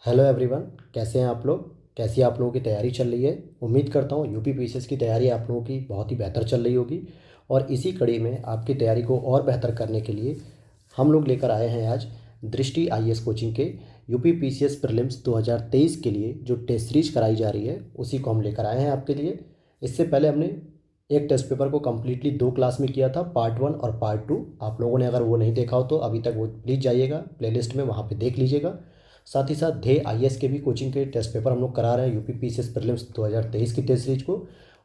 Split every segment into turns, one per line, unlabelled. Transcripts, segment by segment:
Hello everyone. कैसे हैं आप लोग? कैसी आप लोगों की तैयारी चल रही है? उम्मीद करता हूँ यूपी पीसीएस की तैयारी आप लोगों की बहुत ही बेहतर चल रही होगी। और इसी कड़ी में आपकी तैयारी को और बेहतर करने के लिए हम लोग लेकर आए हैं आज दृष्टि आईएएस कोचिंग के यूपी पीसीएस प्रीलिम्स 2023 के लिए जो टेस्ट सीरीज कराई जा रही है उसी को हम लेकर आए हैं आपके लिए। इससे पहले हमने एक टेस्ट पेपर को कम्प्लीटली दो क्लास में किया था, पार्ट 1 और पार्ट 2। आप लोगों ने अगर वो नहीं देखा हो तो अभी तक वो प्लीज़ जाइएगा प्लेलिस्ट में, वहाँ पे देख लीजिएगा। साथ ही साथ ध्येय आईएएस के भी कोचिंग के टेस्ट पेपर हम लोग करा रहे हैं यूपी पीसीएस प्रीलिम्स 2023 की टेस्ट सीरीज को।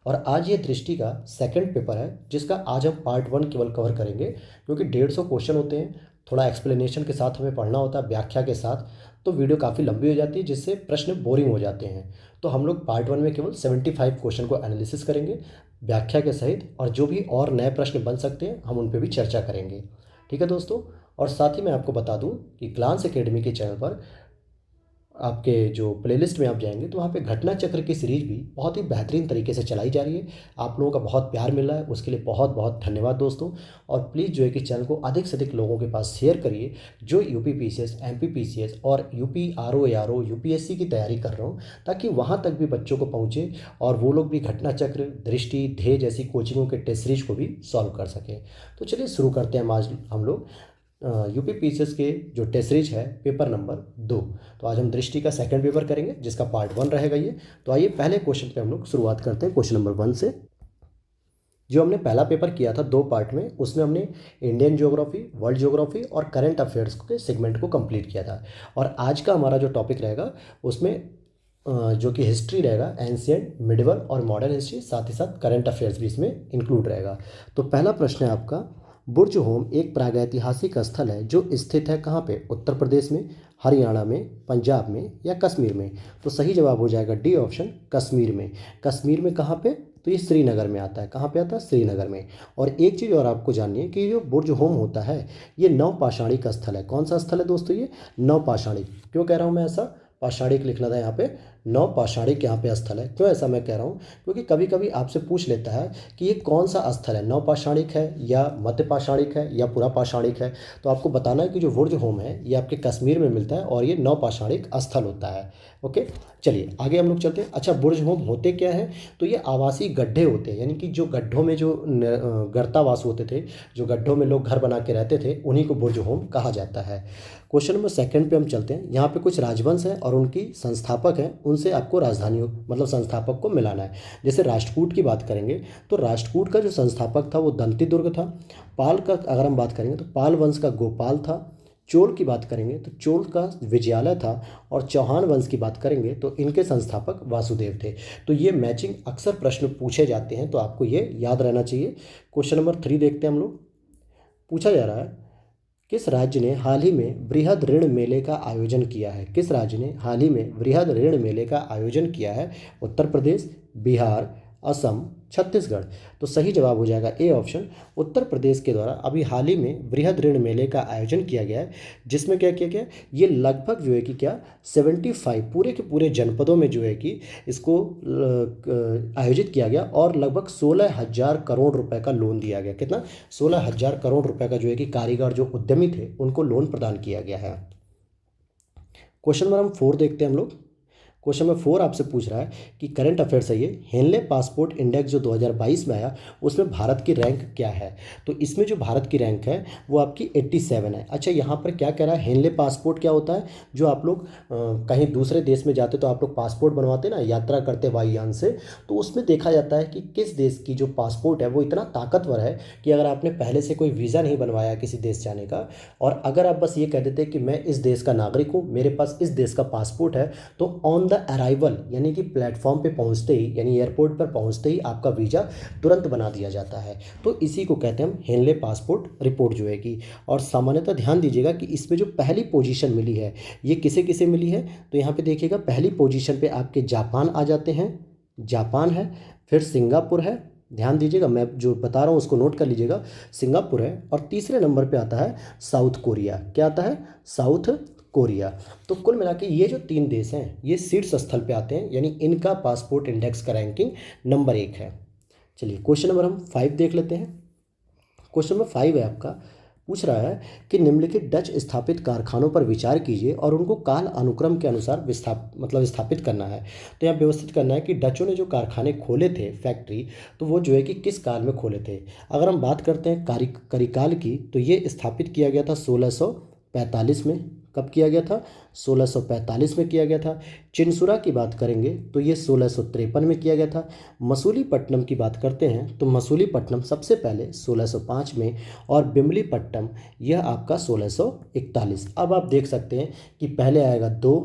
और आज ये दृष्टि का सेकंड पेपर है जिसका आज हम पार्ट 1 केवल कवर करेंगे, क्योंकि 150 क्वेश्चन होते हैं। थोड़ा एक्सप्लेनेशन के साथ हमें पढ़ना होता है, व्याख्या के साथ, तो वीडियो काफ़ी लंबी हो जाती है जिससे प्रश्न बोरिंग हो जाते हैं। तो हम लोग पार्ट 1 में केवल 75 क्वेश्चन को एनालिसिस करेंगे व्याख्या के सहित, और जो भी और नए प्रश्न बन सकते हैं हम उन पर भी चर्चा करेंगे। ठीक है दोस्तों। और साथ ही मैं आपको बता दूं कि ग्लांस एकेडमी के चैनल पर आपके जो प्लेलिस्ट में आप जाएंगे तो वहाँ पे घटना चक्र की सीरीज भी बहुत ही बेहतरीन तरीके से चलाई जा रही है। आप लोगों का बहुत प्यार मिल रहा है, उसके लिए बहुत बहुत धन्यवाद दोस्तों। और प्लीज़ जो है कि चैनल को अधिक से अधिक लोगों के पास शेयर करिए जो यूपी पीसीएस, एमपी पीसीएस और यूपी आरओ एआरओ यूपीएससी की तैयारी कर रहा हूँ, ताकि वहाँ तक भी बच्चों को पहुँचे और वो लोग भी घटना चक्र, दृष्टि, ध्येय जैसी कोचिंगों के टेस्ट सीरीज को भी सॉल्व कर सकें। तो चलिए शुरू करते हैं आज हम लोग यूपी पीसीएस के जो टेस्ट सीरीज है पेपर नंबर 2। तो आज हम दृष्टि का सेकंड पेपर करेंगे जिसका पार्ट 1 रहेगा ये। तो आइए पहले क्वेश्चन पे हम लोग शुरुआत करते हैं, क्वेश्चन नंबर 1 से। जो हमने पहला पेपर किया था 2 पार्ट में, उसमें हमने इंडियन ज्योग्राफी, वर्ल्ड ज्योग्राफी और करंट अफेयर्स के सेगमेंट को कंप्लीट किया था। और आज का हमारा जो टॉपिक रहेगा उसमें जो कि हिस्ट्री रहेगा, एंशियंट, मिडिवल और मॉडर्न हिस्ट्री, साथ ही साथ करंट अफेयर्स भी इसमें इंक्लूड रहेगा। तो पहला प्रश्न है आपका, बुर्ज होम एक प्रागैतिहासिक स्थल है जो स्थित है कहाँ पे? उत्तर प्रदेश में, हरियाणा में, पंजाब में या कश्मीर में? तो सही जवाब हो जाएगा डी ऑप्शन, कश्मीर में। कश्मीर में कहाँ पे? तो ये श्रीनगर में आता है। कहाँ पे आता है? श्रीनगर में। और एक चीज़ और आपको जाननी है कि जो बुर्ज होम होता है ये नवपाषाणिक स्थल है। कौन सा स्थल है दोस्तों? ये नवपाषाणिक। क्यों कह रहा हूँ मैं ऐसा? पाषाणिक लिखना था यहाँ पे, नवपाषाणिक यहाँ पे स्थल है। क्यों ऐसा मैं कह रहा हूँ? क्योंकि कभी कभी आपसे पूछ लेता है कि ये कौन सा स्थल है, नवपाषाणिक है या मध्य पाषाणिक है या पूरा पाषाणिक है। तो आपको बताना है कि जो बुर्ज होम है ये आपके कश्मीर में मिलता है और ये नवपाषाणिक स्थल होता है। ओके, चलिए आगे हम लोग चलते हैं। अच्छा, बुर्ज होम होते क्या है? तो ये आवासीय गड्ढे होते हैं, यानी कि जो गड्ढों में जो गर्तावास होते थे, जो गड्ढों में लोग घर बना के रहते थे, उन्हीं को बुर्ज होम कहा जाता है। क्वेश्चन नंबर सेकंड पे हम चलते हैं। यहाँ पे कुछ राजवंश हैं और उनकी संस्थापक हैं, उनसे आपको राजधानियों मतलब संस्थापक को मिलाना है। जैसे राष्ट्रकूट की बात करेंगे तो राष्ट्रकूट का जो संस्थापक था वो दंतिदुर्ग था। पाल का अगर हम बात करेंगे तो पाल वंश का गोपाल था। चोल की बात करेंगे तो चोल का विजयालय था। और चौहान वंश की बात करेंगे तो इनके संस्थापक वासुदेव थे। तो ये मैचिंग अक्सर प्रश्न पूछे जाते हैं, तो आपको ये याद रहना चाहिए। क्वेश्चन नंबर 3 देखते हैं हम लोग। पूछा जा रहा है, किस राज्य ने हाल ही में बृहद ऋण मेले का आयोजन किया है? किस राज्य ने हाल ही में बृहद ऋण मेले का आयोजन किया है? उत्तर प्रदेश, बिहार, असम, छत्तीसगढ़। तो सही जवाब हो जाएगा ए ऑप्शन, उत्तर प्रदेश के द्वारा अभी हाल ही में बृहद ऋण मेले का आयोजन किया गया है। जिसमें क्या किया गया? ये लगभग जो है कि क्या 75 पूरे के पूरे जनपदों में जो है कि इसको आयोजित किया गया और लगभग 16,000 करोड़ रुपए का लोन दिया गया। कितना? 16,000 करोड़ रुपए का जो है कि कारीगर जो उद्यमी थे उनको लोन प्रदान किया गया है। क्वेश्चन नंबर हम 4 देखते हैं हम लोग। क्वेश्चन नंबर 4 आपसे पूछ रहा है कि करंट अफेयर्स है ये, हेनले पासपोर्ट इंडेक्स जो 2022 में आया उसमें भारत की रैंक क्या है? तो इसमें जो भारत की रैंक है वो आपकी 87 है। अच्छा, यहाँ पर क्या कह रहा है? हेनले पासपोर्ट क्या होता है? जो आप लोग कहीं दूसरे देश में जाते तो आप लोग पासपोर्ट बनवाते ना, यात्रा करते वायुयान से, तो उसमें देखा जाता है कि किस देश की जो पासपोर्ट है वो इतना ताकतवर है कि अगर आपने पहले से कोई वीज़ा नहीं बनवाया किसी देश जाने का, और अगर आप बस ये कह देते कि मैं इस देश का नागरिक हूँ, मेरे पास इस देश का पासपोर्ट है, तो ऑन द अराइवल यानी कि प्लेटफॉर्म पे पहुंचते ही, यानी एयरपोर्ट पर पहुंचते ही आपका वीज़ा तुरंत बना दिया जाता है। तो इसी को कहते हैं हम हेनले पासपोर्ट रिपोर्ट जो है कि। और सामान्यतः ध्यान दीजिएगा कि इसमें जो पहली पोजीशन मिली है ये किसे किसे मिली है? तो यहाँ पे देखिएगा पहली पोजीशन पे आपके जापान आ जाते हैं, जापान है, फिर सिंगापुर है। ध्यान दीजिएगा, मैं जो बता रहा हूँ उसको नोट कर लीजिएगा। सिंगापुर है और तीसरे नंबर पे आता है साउथ कोरिया। क्या आता है? South Korea. तो कुल मिला के ये जो 3 देश हैं ये शीर्ष स्थल पे आते हैं, यानी इनका पासपोर्ट इंडेक्स का रैंकिंग नंबर 1 है। चलिए क्वेश्चन नंबर हम 5 देख लेते हैं। क्वेश्चन नंबर 5 है आपका, पूछ रहा है कि निम्नलिखित डच स्थापित कारखानों पर विचार कीजिए और उनको काल अनुक्रम के अनुसार स्थापित करना है। तो यहाँ व्यवस्थित करना है कि डचों ने जो कारखाने खोले थे, फैक्ट्री, तो वो जो है कि किस काल में खोले थे। अगर हम बात करते हैं करिकाल की, तो ये स्थापित किया गया था 1645 में। कब किया गया था? 1645 में किया गया था। चिनसुरा की बात करेंगे तो ये 1653 में किया गया था। मसूलीपट्टनम की बात करते हैं तो मसूलीपट्टनम सबसे पहले 1605 में, और बिमलीपट्टनम यह आपका 1641। अब आप देख सकते हैं कि पहले आएगा 2,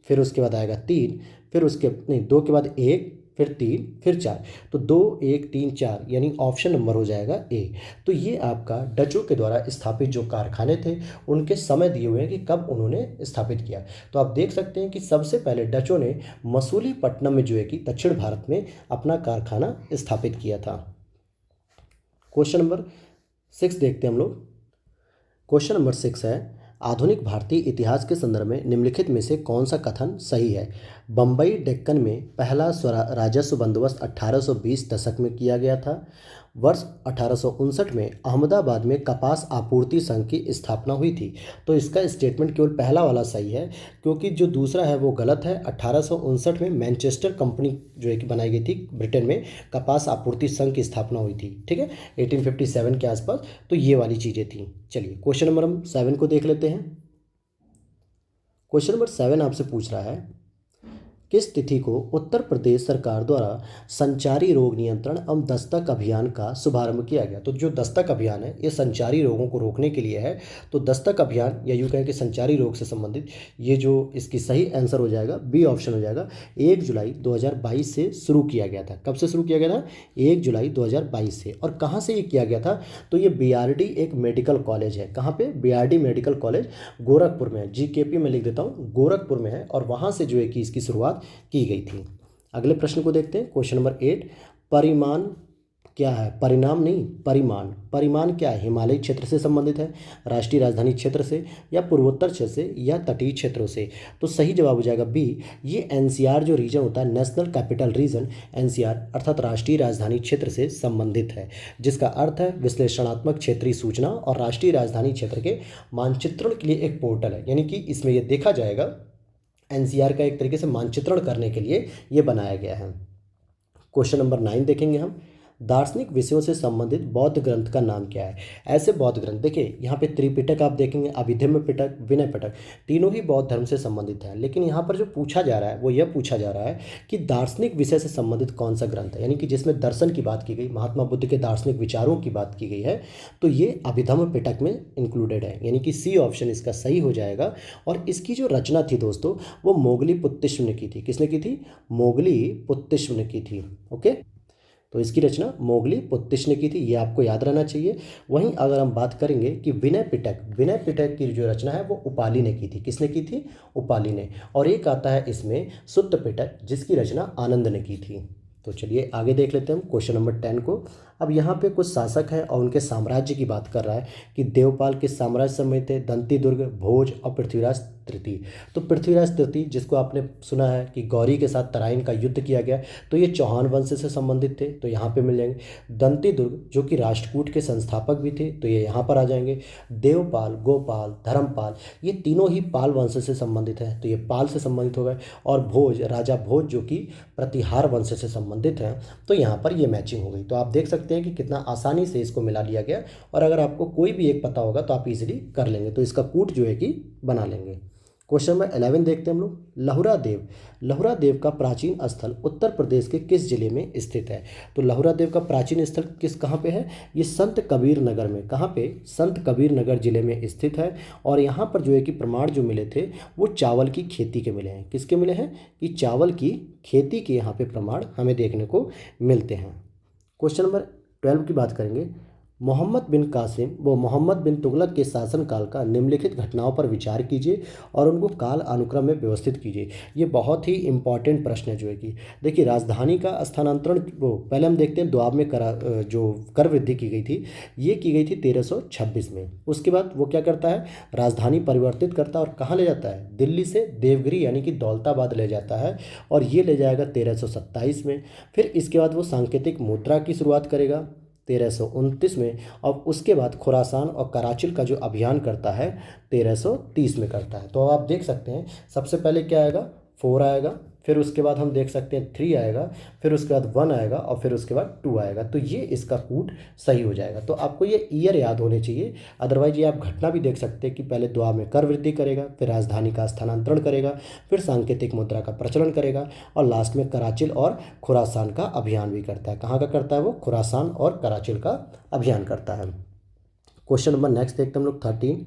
फिर उसके बाद आएगा 3, फिर उसके नहीं 2 के बाद 1, फिर 3, फिर 4। तो 2, 1, 3, 4 यानी ऑप्शन नंबर हो जाएगा ए। तो ये आपका डचों के द्वारा स्थापित जो कारखाने थे उनके समय दिए हुए हैं कि कब उन्होंने स्थापित किया। तो आप देख सकते हैं कि सबसे पहले डचों ने मसूलीपट्टनम में जो है कि दक्षिण भारत में अपना कारखाना स्थापित किया था। क्वेश्चन नंबर 6 देखते हैं हम लोग। क्वेश्चन नंबर 6 है, आधुनिक भारतीय इतिहास के संदर्भ में निम्नलिखित में से कौन सा कथन सही है? बम्बई डेक्कन में पहला राजस्व बंदोबस्त 1820 दशक में किया गया था। वर्ष 1859 में अहमदाबाद में कपास आपूर्ति संघ की स्थापना हुई थी। तो इसका स्टेटमेंट केवल पहला वाला सही है, क्योंकि जो दूसरा है वो गलत है। 1859 में मैनचेस्टर कंपनी जो है कि बनाई गई थी ब्रिटेन में, कपास आपूर्ति संघ की स्थापना हुई थी, ठीक है, 1857 के आसपास। तो ये वाली चीज़ें थी। चलिए क्वेश्चन नंबर हम 7 को देख लेते हैं। क्वेश्चन नंबर 7 आपसे पूछ रहा है, किस तिथि को उत्तर प्रदेश सरकार द्वारा संचारी रोग नियंत्रण एवं दस्तक अभियान का शुभारंभ किया गया? तो जो दस्तक अभियान है ये संचारी रोगों को रोकने के लिए है। तो दस्तक अभियान, या यूँ कहें कि संचारी रोग से संबंधित, ये जो इसकी सही आंसर हो जाएगा बी ऑप्शन हो जाएगा। 1 जुलाई 2022 से शुरू किया गया था। कब से शुरू किया गया था? 1 जुलाई 2022 से। और कहाँ से ये किया गया था? तो ये बीआरडी एक मेडिकल कॉलेज है। कहाँ पे? बीआरडी मेडिकल कॉलेज गोरखपुर में है। जीकेपी में लिख देता हूँ, गोरखपुर में है, और वहाँ से जो है कि इसकी शुरुआत की गई थी। अगले प्रश्न को देखते हैं। क्वेश्चन नंबर 8, परिमाण क्या है? परिणाम नहीं, परिमाण। परिमाण क्या है? हिमालयी क्षेत्र से संबंधित है, राष्ट्रीय राजधानी क्षेत्र से, या पूर्वोत्तर क्षेत्र से, या तटीय क्षेत्रों से? तो सही जवाब हो जाएगा बी। ये एनसीआर जो रीजन होता है, नेशनल कैपिटल रीजन, एनसीआर अर्थात राष्ट्रीय राजधानी क्षेत्र से संबंधित है, जिसका अर्थ है विश्लेषणात्मक क्षेत्रीय सूचना और राष्ट्रीय राजधानी क्षेत्र के मानचित्रण के लिए एक पोर्टल है। यानी कि इसमें यह देखा जाएगा, एनसीआर का एक तरीके से मानचित्रण करने के लिए ये बनाया गया है। क्वेश्चन नंबर 9 देखेंगे हम। दार्शनिक विषयों से संबंधित बौद्ध ग्रंथ का नाम क्या है? ऐसे बौद्ध ग्रंथ, देखिए यहाँ पे त्रिपिटक आप देखेंगे, अभिधम्म पिटक, विनय पिटक, तीनों ही बौद्ध धर्म से संबंधित है। लेकिन यहाँ पर जो पूछा जा रहा है वो यह पूछा जा रहा है कि दार्शनिक विषय से संबंधित कौन सा ग्रंथ है, यानी कि जिसमें दर्शन की बात की गई, महात्मा बुद्ध के दार्शनिक विचारों की बात की गई है। तो ये अभिधम्म पिटक में इंक्लूडेड है, यानी कि सी ऑप्शन इसका सही हो जाएगा। और इसकी जो रचना थी दोस्तों, वो मोगली पुत्तिश्व ने की थी। किसने की थी? मोगली पुत्तिश्व ने की थी। ओके, तो इसकी रचना मोगली पुत्तिश्व ने की थी, ये आपको याद रहना चाहिए। वहीं अगर हम बात करेंगे कि विनय पिटक, विनय पिटक की जो रचना है वो उपाली ने की थी। किसने की थी? उपाली ने। और एक आता है इसमें सुत्त पिटक, जिसकी रचना आनंद ने की थी। तो चलिए आगे देख लेते हैं हम क्वेश्चन नंबर 10 को। अब यहाँ पे कुछ शासक है और उनके साम्राज्य की बात कर रहा है कि देवपाल के साम्राज्य समय थे, दंती दुर्ग, भोज और पृथ्वीराज तृतीय। तो पृथ्वीराज तृतीय, जिसको आपने सुना है कि गौरी के साथ तराइन का युद्ध किया गया, तो ये चौहान वंश से संबंधित थे, तो यहाँ पे मिल जाएंगे। दंती दुर्ग जो कि राष्ट्रकूट के संस्थापक भी थे, तो ये यहाँ पर आ जाएंगे। देवपाल, गोपाल, धर्मपाल, ये तीनों ही पाल वंश से संबंधित है, तो ये पाल से संबंधित हो गए। और भोज, राजा भोज जो कि प्रतिहार वंश से संबंधित हैं, तो यहाँ पर ये मैचिंग हो गई। तो आप देख सकते हैं कि कितना आसानी से इसको मिला लिया गया। और अगर आपको कोई भी एक पता होगा तो आप इजीली कर लेंगे, तो इसका कूट जो है कि बना लेंगे। क्वेश्चन नंबर 11 देखते हैं हम लोग। लहुरा देव, लहुरा देव का प्राचीन स्थल उत्तर प्रदेश के किस जिले में स्थित है? तो लहुरा देव का प्राचीन स्थल कहाँ पे है? ये संत कबीर नगर में। कहाँ पे? संत कबीर नगर जिले में स्थित है। और यहाँ पर जो है कि प्रमाण जो मिले थे वो चावल की खेती के मिले हैं। किसके मिले हैं? कि चावल की खेती के यहाँ पे प्रमाण हमें देखने को मिलते हैं। क्वेश्चन नंबर 12 की बात करेंगे। मोहम्मद बिन कासिम व मोहम्मद बिन तुगलक के शासनकाल का निम्नलिखित घटनाओं पर विचार कीजिए और उनको काल अनुक्रम में व्यवस्थित कीजिए। ये बहुत ही इंपॉर्टेंट प्रश्न है जो है कि देखिए, राजधानी का स्थानांतरण, वो पहले हम देखते हैं द्वाब में जो कर वृद्धि की गई थी, ये की गई थी 1326 में। उसके बाद वो क्या करता है? राजधानी परिवर्तित करता है और कहाँ ले जाता है? दिल्ली से देवगिरी यानी कि दौलताबाद ले जाता है, और ये ले जाएगा 1327 में। फिर इसके बाद वो सांकेतिक मुद्रा की शुरुआत करेगा, 1329 में, और उसके बाद खुरासान और कराचिल का जो अभियान करता है 1330 में करता है। तो अब आप देख सकते हैं सबसे पहले क्या आएगा, 4 आएगा, फिर उसके बाद हम देख सकते हैं 3 आएगा, फिर उसके बाद 1 आएगा, और फिर उसके बाद 2 आएगा। तो ये इसका कूट सही हो जाएगा। तो आपको ये ईयर याद होने चाहिए, अदरवाइज ये आप घटना भी देख सकते हैं कि पहले दुआ में कर वृद्धि करेगा, फिर राजधानी का स्थानांतरण करेगा, फिर सांकेतिक मुद्रा का प्रचलन करेगा, और लास्ट में कराचिल और खुरासान का अभियान भी करता है। कहाँ का करता है वो, खुरासान और कराचिल का अभियान करता है। क्वेश्चन नंबर नेक्स्ट देखते हैं हम लोग 13।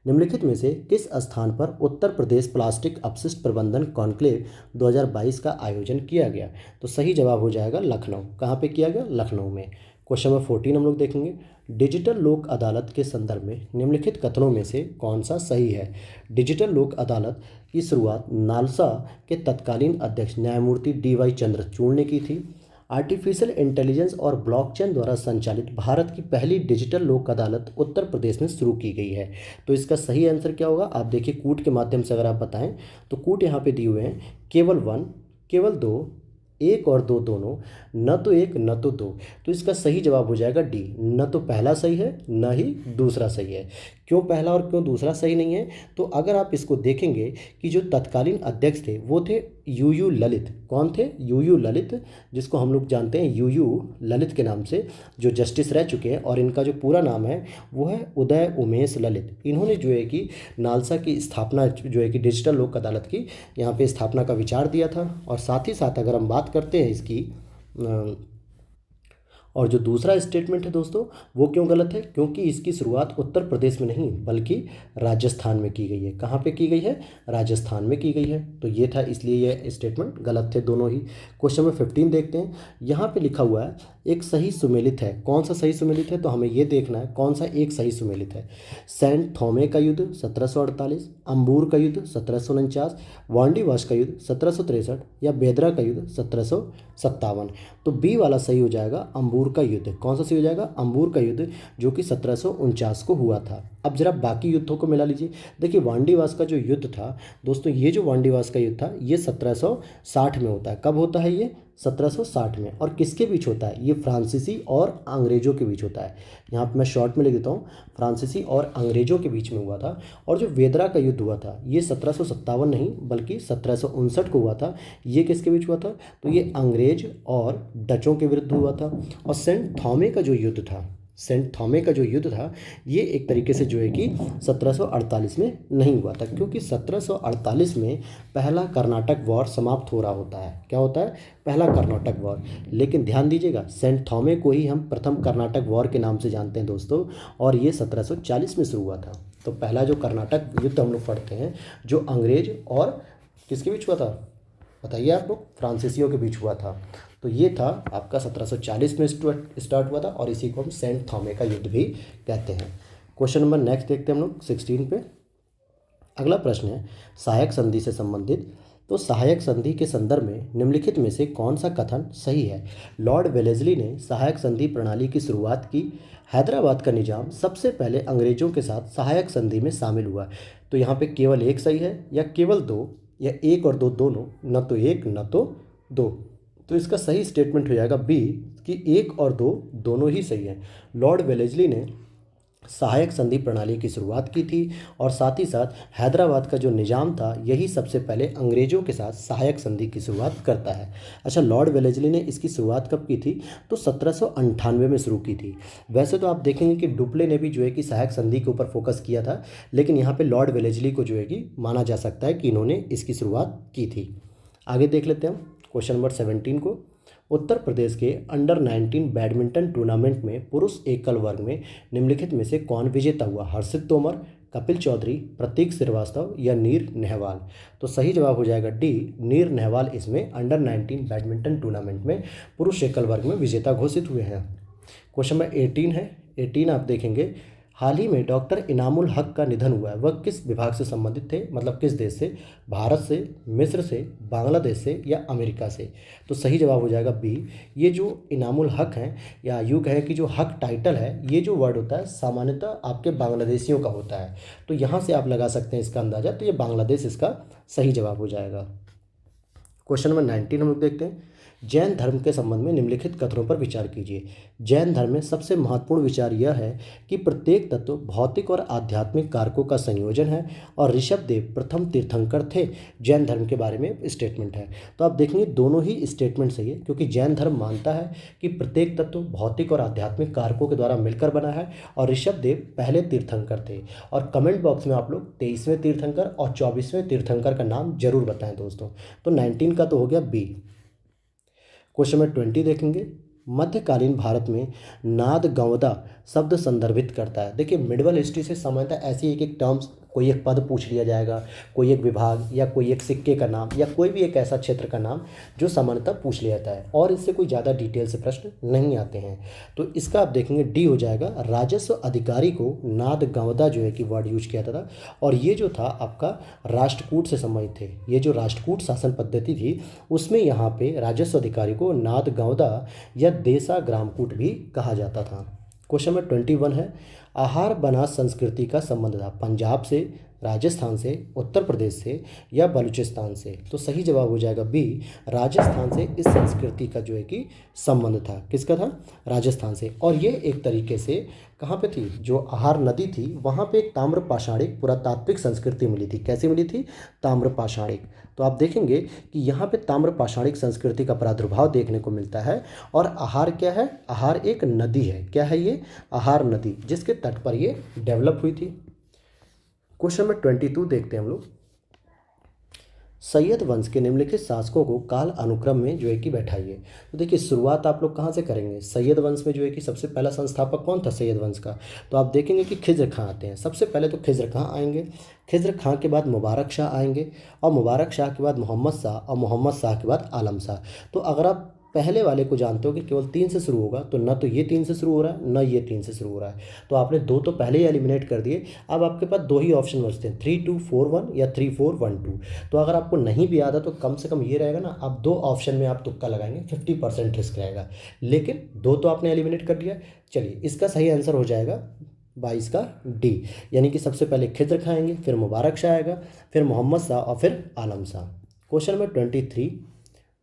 निम्नलिखित में से किस स्थान पर उत्तर प्रदेश प्लास्टिक अपशिष्ट प्रबंधन कॉन्क्लेव 2022 का आयोजन किया गया? तो सही जवाब हो जाएगा लखनऊ। कहाँ पे किया गया, लखनऊ में। क्वेश्चन नंबर 14 हम लोग देखेंगे, डिजिटल लोक अदालत के संदर्भ में निम्नलिखित कथनों में से कौन सा सही है? डिजिटल लोक अदालत की शुरुआत नालसा के तत्कालीन अध्यक्ष न्यायमूर्ति DY चंद्रचूड़ ने की थी। आर्टिफिशियल इंटेलिजेंस और ब्लॉकचेन द्वारा संचालित भारत की पहली डिजिटल लोक अदालत उत्तर प्रदेश में शुरू की गई है। तो इसका सही आंसर क्या होगा, आप देखिए कूट के माध्यम से अगर आप बताएं तो कूट यहाँ पे दिए हुए हैं, केवल 1, केवल 2, 1 और 2 दोनों, न तो 1 न तो 2। तो इसका सही जवाब हो जाएगा डी, न तो पहला सही है न ही दूसरा सही है। क्यों पहला और क्यों दूसरा सही नहीं है, तो अगर आप इसको देखेंगे कि जो तत्कालीन अध्यक्ष थे वो थे UU ललित। कौन थे, UU ललित, जिसको हम लोग जानते हैं UU ललित के नाम से, जो जस्टिस रह चुके हैं, और इनका जो पूरा नाम है वो है उदय उमेश ललित। इन्होंने जो है कि नालसा की स्थापना, जो है कि डिजिटल लोक अदालत की यहाँ पे स्थापना का विचार दिया था। और साथ ही साथ अगर हम बात करते हैं इसकी और जो दूसरा स्टेटमेंट है दोस्तों वो क्यों गलत है, क्योंकि इसकी शुरुआत उत्तर प्रदेश में नहीं बल्कि राजस्थान में की गई है। कहाँ पे की गई है, राजस्थान में की गई है। तो ये था, इसलिए ये स्टेटमेंट गलत थे दोनों ही। क्वेश्चन नंबर 15 देखते हैं। यहाँ पे लिखा हुआ है एक सही सुमेलित है। कौन सा सही सुमेलित है, तो हमें ये देखना है कौन सा एक सही सुमेलित है। सेंट थॉमे का युद्ध 1748, अंबूर का युद्ध 1749, वांडीवास का युद्ध 1763, या बेदरा का युद्ध 1757। तो बी वाला सही हो जाएगा, अंबूर का युद्ध। कौन सा सही हो जाएगा, अंबूर का युद्ध, जो कि 1749 को हुआ था। अब जरा बाकी युद्धों को मिला लीजिए। देखिए वांडीवास का जो युद्ध था दोस्तों, ये जो वांडीवास का युद्ध था ये 1760 में होता है। कब होता है ये, 1760 में। और किसके बीच होता है, ये फ्रांसीसी और अंग्रेजों के बीच होता है। यहाँ पे मैं शॉर्ट में लिख देता हूँ, फ्रांसीसी और अंग्रेजों के बीच में हुआ था। और जो वेदरा का युद्ध हुआ था ये 1757 नहीं बल्कि 1759 को हुआ था। ये किसके बीच हुआ था, तो ये अंग्रेज और डचों के विरुद्ध हुआ था। और सेंट थॉमे का जो युद्ध था, सेंट थॉमे का जो युद्ध था ये एक तरीके से जो है कि 1748 में नहीं हुआ था, क्योंकि 1748 में पहला कर्नाटक वॉर समाप्त हो रहा होता है। क्या होता है, पहला कर्नाटक वॉर। लेकिन ध्यान दीजिएगा सेंट थॉमे को ही हम प्रथम कर्नाटक वॉर के नाम से जानते हैं दोस्तों, और ये 1740 में शुरू हुआ था। तो पहला जो कर्नाटक युद्ध हम लोग पढ़ते हैं जो अंग्रेज और किसके बीच हुआ था, बताइए आप लोग, फ्रांसीसियों के बीच हुआ था। तो ये था आपका 1740 में स्टार्ट हुआ था, और इसी को हम सेंट थॉमे का युद्ध भी कहते हैं। क्वेश्चन नंबर नेक्स्ट देखते हैं हम लोग 16 पे। अगला प्रश्न है सहायक संधि से संबंधित। तो सहायक संधि के संदर्भ में निम्नलिखित में से कौन सा कथन सही है? लॉर्ड वेलेस्ली ने सहायक संधि प्रणाली की शुरुआत की। हैदराबाद का निजाम सबसे पहले अंग्रेजों के साथ सहायक संधि में शामिल हुआ। तो यहाँ पे केवल एक सही है, या केवल 2, या 1 और 2 दोनों, न तो 1 न तो 2। तो इसका सही स्टेटमेंट हो जाएगा बी, कि 1 और 2 दोनों ही सही है। लॉर्ड वेलेस्ली ने सहायक संधि प्रणाली की शुरुआत की थी, और साथ ही साथ हैदराबाद का जो निजाम था यही सबसे पहले अंग्रेजों के साथ सहायक संधि की शुरुआत करता है। अच्छा, लॉर्ड वेलेस्ली ने इसकी शुरुआत कब की थी, तो 1798 में शुरू की थी। वैसे तो आप देखेंगे कि डुप्ले ने भी जो है कि सहायक संधि के ऊपर फोकस किया था, लेकिन यहाँ पे लॉर्ड वेलेस्ली को जो है कि माना जा सकता है कि इन्होंने इसकी शुरुआत की थी। आगे देख लेते हैं हम क्वेश्चन नंबर 17 को। उत्तर प्रदेश के अंडर 19 बैडमिंटन टूर्नामेंट में पुरुष एकल वर्ग में निम्नलिखित में से कौन विजेता हुआ? हर्षित तोमर, कपिल चौधरी, प्रतीक श्रीवास्तव, या नीर नेहवाल। तो सही जवाब हो जाएगा डी, नीर नेहवाल इसमें अंडर 19 बैडमिंटन टूर्नामेंट में पुरुष एकल वर्ग में विजेता घोषित हुए हैं। क्वेश्चन नंबर 18 है। 18 आप देखेंगे, हाल ही में डॉक्टर इनामुल हक का निधन हुआ है, वह किस विभाग से संबंधित थे, मतलब किस देश से? भारत से, मिस्र से, बांग्लादेश से, या अमेरिका से। तो सही जवाब हो जाएगा बी। ये जो इनामुल हक हैं, या यूँ कहें कि जो हक टाइटल है, ये जो वर्ड होता है सामान्यतः आपके बांग्लादेशियों का होता है। तो यहाँ से आप लगा सकते हैं इसका अंदाज़ा, तो ये बांग्लादेश इसका सही जवाब हो जाएगा। क्वेश्चन नंबर 19 हम लोग देखते हैं। जैन धर्म के संबंध में निम्नलिखित कथनों पर विचार कीजिए। जैन धर्म में सबसे महत्वपूर्ण विचार यह है कि प्रत्येक तत्व भौतिक और आध्यात्मिक कारकों का संयोजन है और ऋषभदेव प्रथम तीर्थंकर थे। जैन धर्म के बारे में स्टेटमेंट है। तो आप देखेंगे दोनों ही स्टेटमेंट सही है, क्योंकि जैन धर्म मानता है कि प्रत्येक तत्व भौतिक और आध्यात्मिक कारकों के द्वारा मिलकर बना है और ऋषभदेव पहले तीर्थंकर थे। और कमेंट बॉक्स में आप लोग 23वें तीर्थंकर और 24वें तीर्थंकर का नाम जरूर बताएं दोस्तों। तो 19 का तो हो गया बी। क्वेश्चन नंबर 20 देखेंगे। मध्यकालीन भारत में नादगंवदा शब्द संदर्भित करता है। देखिए मिडिवल हिस्ट्री से सामान्यतः ऐसी एक टर्म्स, कोई एक पद पूछ लिया जाएगा, कोई एक विभाग या कोई एक सिक्के का नाम या कोई भी एक ऐसा क्षेत्र का नाम जो सामान्यतः पूछ लिया जाता है और इससे कोई ज़्यादा डिटेल से प्रश्न नहीं आते हैं। तो इसका आप देखेंगे डी हो जाएगा। राजस्व अधिकारी को नादगंवदा जो है कि वर्ड यूज किया था और ये जो था आपका राष्ट्रकूट से संबंधित थे। ये जो राष्ट्रकूट शासन पद्धति थी उसमें यहाँ पे राजस्व अधिकारी को नादगंवदा या देसा ग्रामकूट भी कहा जाता था। क्वेश्चन नंबर 21 है। आहार बनास संस्कृति का संबंध था पंजाब से, राजस्थान से, उत्तर प्रदेश से या बलूचिस्तान से। तो सही जवाब हो जाएगा बी, राजस्थान से इस संस्कृति का जो है कि संबंध था। किसका था? राजस्थान से। और ये एक तरीके से कहाँ पे थी? जो आहार नदी थी वहाँ पे एक ताम्र पाषाणिक पुरातात्विक संस्कृति मिली थी। कैसी मिली थी? ताम्र पाषाणिक। तो आप देखेंगे कि यहाँ पे ताम्र पाषाणिक संस्कृति का प्रादुर्भाव देखने को मिलता है। और आहार क्या है? आहार एक नदी है। क्या है ये? आहार नदी, जिसके तट पर ये डेवलप हुई थी। क्वेश्चन नंबर 22 देखते हैं हम लोग। सैयद वंश के निम्नलिखित शासकों को काल अनुक्रम में जो है कि बैठाइए। तो देखिए शुरुआत आप लोग कहाँ से करेंगे? सैयद वंश में जो है कि सबसे पहला संस्थापक कौन था सैयद वंश का? तो आप देखेंगे कि खिज्र खां आते हैं। सबसे पहले तो खिज्र खां आएंगे, खिज्र खां के बाद मुबारक शाह आएंगे और मुबारक शाह के बाद मोहम्मद शाह और मोहम्मद शाह के बाद आलम शाह। तो अगर आप पहले वाले को जानते हो कि केवल 3 से शुरू होगा, तो न तो ये 3 से शुरू हो रहा है न ये 3 से शुरू हो रहा है। तो आपने 2 तो पहले ही एलिमिनेट कर दिए। अब आपके पास 2 ही ऑप्शन बचते हैं, 3 2 4 1 या 3 4 1 2। तो अगर आपको नहीं भी याद है तो कम से कम ये रहेगा ना, आप 2 ऑप्शन में आप तुक्का लगाएंगे, 50% रिस्क रहेगा। लेकिन 2 तो आपने एलिमिनेट कर दिया। चलिए इसका सही आंसर हो जाएगा 22 का डी, यानी कि सबसे पहले खिज्र खां आएंगे, फिर मुबारक शाह आएगा, फिर मोहम्मद शाह और फिर आलम शाह। क्वेश्चन नंबर